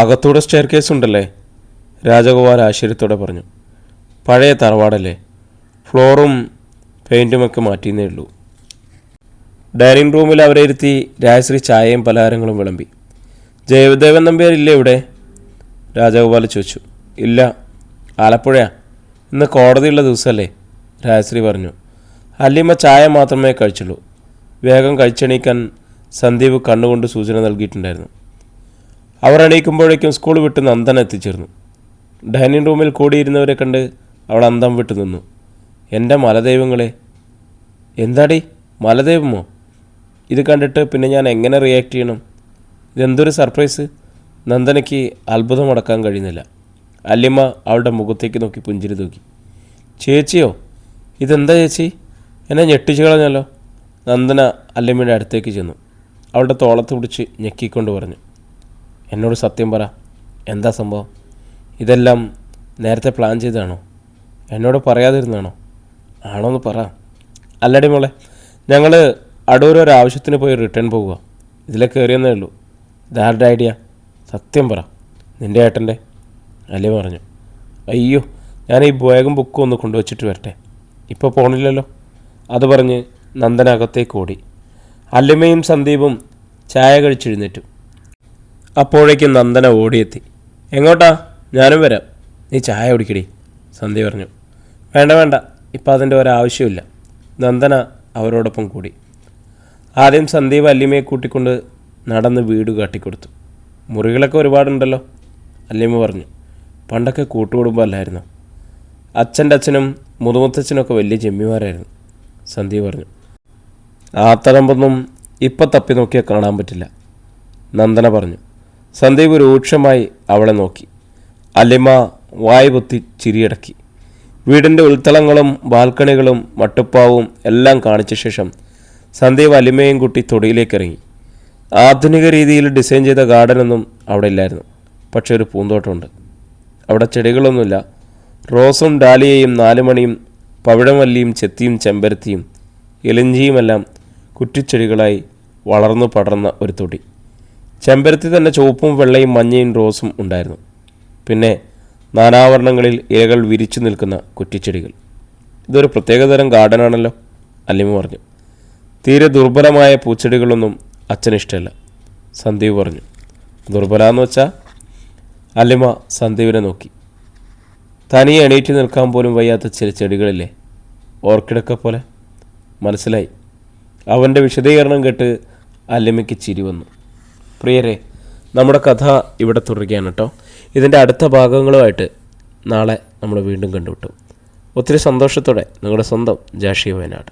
അകത്തൂടെ സ്റ്റെയർ കേസ് ഉണ്ടല്ലേ? രാജഗോപാൽ ആശ്ചര്യത്തോടെ പറഞ്ഞു. പഴയ തറവാടല്ലേ, ഫ്ലോറും പെയിൻറ്റുമൊക്കെ മാറ്റിയെന്നേ ഉള്ളൂ. ഡൈനിങ് റൂമിൽ അവരെ ഇരുത്തി രാജശ്രീ ചായയും പലഹാരങ്ങളും വിളമ്പി. ജയദേവൻ നമ്പ്യാർ ഇല്ലേ ഇവിടെ? രാജഗോപാൽ ചോദിച്ചു. ഇല്ല, ആലപ്പുഴയാ. ഇന്ന് കോടതിയുള്ള ദിവസമല്ലേ? രാജശ്രീ പറഞ്ഞു. അല്ലിമ്മ ചായ മാത്രമേ കഴിച്ചുള്ളൂ. വേഗം കഴിച്ചെണീക്കാൻ സന്ദീപ് കണ്ണുകൊണ്ട് സൂചന നൽകിയിട്ടുണ്ടായിരുന്നു. അവർ എണീക്കുമ്പോഴേക്കും സ്കൂൾ വിട്ട് നന്ദന എത്തിച്ചേർന്നു. ഡൈനിങ് റൂമിൽ കൂടിയിരുന്നവരെ കണ്ട് അവൾ അന്തം വിട്ടു നിന്നു. എൻ്റെ മലദൈവങ്ങളെ! എന്താടി, മലദൈവമോ? ഇത് കണ്ടിട്ട് പിന്നെ ഞാൻ എങ്ങനെ റിയാക്ട് ചെയ്യണം? ഇതെന്തൊരു സർപ്രൈസ്! നന്ദനയ്ക്ക് അത്ഭുതമടക്കാൻ കഴിയുന്നില്ല. അല്ലിമ്മ അവളുടെ മുഖത്തേക്ക് നോക്കി പുഞ്ചിരി തൂക്കി. ചേച്ചിയോ? ഇതെന്താ ചേച്ചി? എന്നെ ഞെട്ടിച്ചു കളഞ്ഞല്ലോ. നന്ദന അല്ലിമ്മയുടെ അടുത്തേക്ക് ചെന്നു. അവളുടെ തോളത്ത് പിടിച്ച് ഞെക്കിക്കൊണ്ട് പറഞ്ഞു. എന്നോട് സത്യം പറ, എന്താ സംഭവം? ഇതെല്ലാം നേരത്തെ പ്ലാൻ ചെയ്തതാണോ? എന്നോട് പറയാതിരുന്നാണോ? ആണോന്ന് പറ. അല്ലടി മോളെ, ഞങ്ങൾ അടൂർ ഒരു ആവശ്യത്തിന് പോയി റിട്ടേൺ പോകുക. ഇതിലെ കയറിയെന്നേ ഉള്ളൂ. ഇതാരുടെ ഐഡിയ? സത്യം പറ. നിൻ്റെ ഏട്ടൻ്റെ? അല്ലേ പറഞ്ഞു. അയ്യോ, ഞാൻ ഈ ബാഗും ബുക്കും ഒന്ന് കൊണ്ടുവച്ചിട്ട് വരട്ടെ. ഇപ്പോൾ പോണില്ലല്ലോ. അത് പറഞ്ഞ് നന്ദന അകത്തേക്ക് ഓടി. അല്ലിമ്മയും സന്ദീപും ചായ കഴിച്ചെഴുന്നേറ്റു. അപ്പോഴേക്കും നന്ദന ഓടിയെത്തി. എങ്ങോട്ടാ? ഞാനും വരാം. നീ ചായ കുടിക്കടി, സന്ദീപ് പറഞ്ഞു. വേണ്ട വേണ്ട, ഇപ്പം അതിൻ്റെ ഒരാവശ്യമില്ല. നന്ദന അവരോടൊപ്പം കൂടി. ആദ്യം സന്ദീപ് അല്ലിമ്മയെ കൂട്ടിക്കൊണ്ട് നടന്ന് വീട് കാട്ടിക്കൊടുത്തു. മുറികളൊക്കെ ഒരുപാടുണ്ടല്ലോ, അല്ലിമ്മ പറഞ്ഞു. പണ്ടൊക്കെ കൂട്ടുകുടുംബമല്ലായിരുന്നു. അച്ഛൻ്റെ അച്ഛനും മുതുമുത്തച്ഛനൊക്കെ വലിയ ജമ്മിമാരായിരുന്നു, സന്ദീപ് പറഞ്ഞു. ആ തലമ്പൊന്നും ഇപ്പം തപ്പി നോക്കിയാൽ കാണാൻ പറ്റില്ല, നന്ദന പറഞ്ഞു. സന്ദീപ് രൂക്ഷമായി അവളെ നോക്കി. അല്ലിമ്മ വായ് പൊത്തി ചിരിയടക്കി. വീടിൻ്റെ ഉൾത്തളങ്ങളും ബാൽക്കണികളും മട്ടുപ്പാവും എല്ലാം കാണിച്ച ശേഷം സന്ദീപ് അല്ലിമ്മയും കൂട്ടി തൊടിയിലേക്ക് ഇറങ്ങി. ആധുനിക രീതിയിൽ ഡിസൈൻ ചെയ്ത ഗാർഡനൊന്നും അവിടെ ഇല്ലായിരുന്നു. പക്ഷേ ഒരു പൂന്തോട്ടമുണ്ട്. അവിടെ ചെടികളൊന്നുമില്ല. റോസും ഡാലിയയും 4 മണിയും പവിഴമല്ലിയും ചെത്തിയും ചെമ്പരത്തിയും ഇലഞ്ചിയുമെല്ലാം കുറ്റിച്ചെടികളായി വളർന്നു പടർന്ന ഒരു തൊടി. ചെമ്പരത്തി തന്നെ ചുവപ്പും വെള്ളയും മഞ്ഞയും റോസും ഉണ്ടായിരുന്നു. പിന്നെ നാനാവർണ്ണങ്ങളിൽ ഇലകൾ വിരിച്ചു നിൽക്കുന്ന കുറ്റിച്ചെടികൾ. ഇതൊരു പ്രത്യേകതരം ഗാർഡനാണല്ലോ, അല്ലിമ്മ പറഞ്ഞു. തീരെ ദുർബലമായ പൂച്ചെടികളൊന്നും അച്ഛനിഷ്ടമല്ല, സന്ദീപ് പറഞ്ഞു. ദുർബലമെന്ന് വെച്ചാൽ? അല്ലിമ്മ സന്ദീപിനെ നോക്കി. തനിയെ എണീറ്റ് നിൽക്കാൻ പോലും വയ്യാത്ത ചില ചെടികളില്ലേ, ഓർക്കിഡൊക്കെ പോലെ. മനസ്സിലായി. അവൻ്റെ വിശദീകരണം കേട്ട് അല്ലിമ്മയ്ക്ക് ചിരി വന്നു. പ്രിയരെ, നമ്മുടെ കഥ ഇവിടെ തുടരുകയാണ് കേട്ടോ. ഇതിൻ്റെ അടുത്ത ഭാഗങ്ങളുമായിട്ട് നാളെ നമ്മൾ വീണ്ടും കണ്ടുമുട്ടും. ഒത്തിരി സന്തോഷത്തോടെ നിങ്ങളുടെ സ്വന്തം ജാഷി വയനാട്.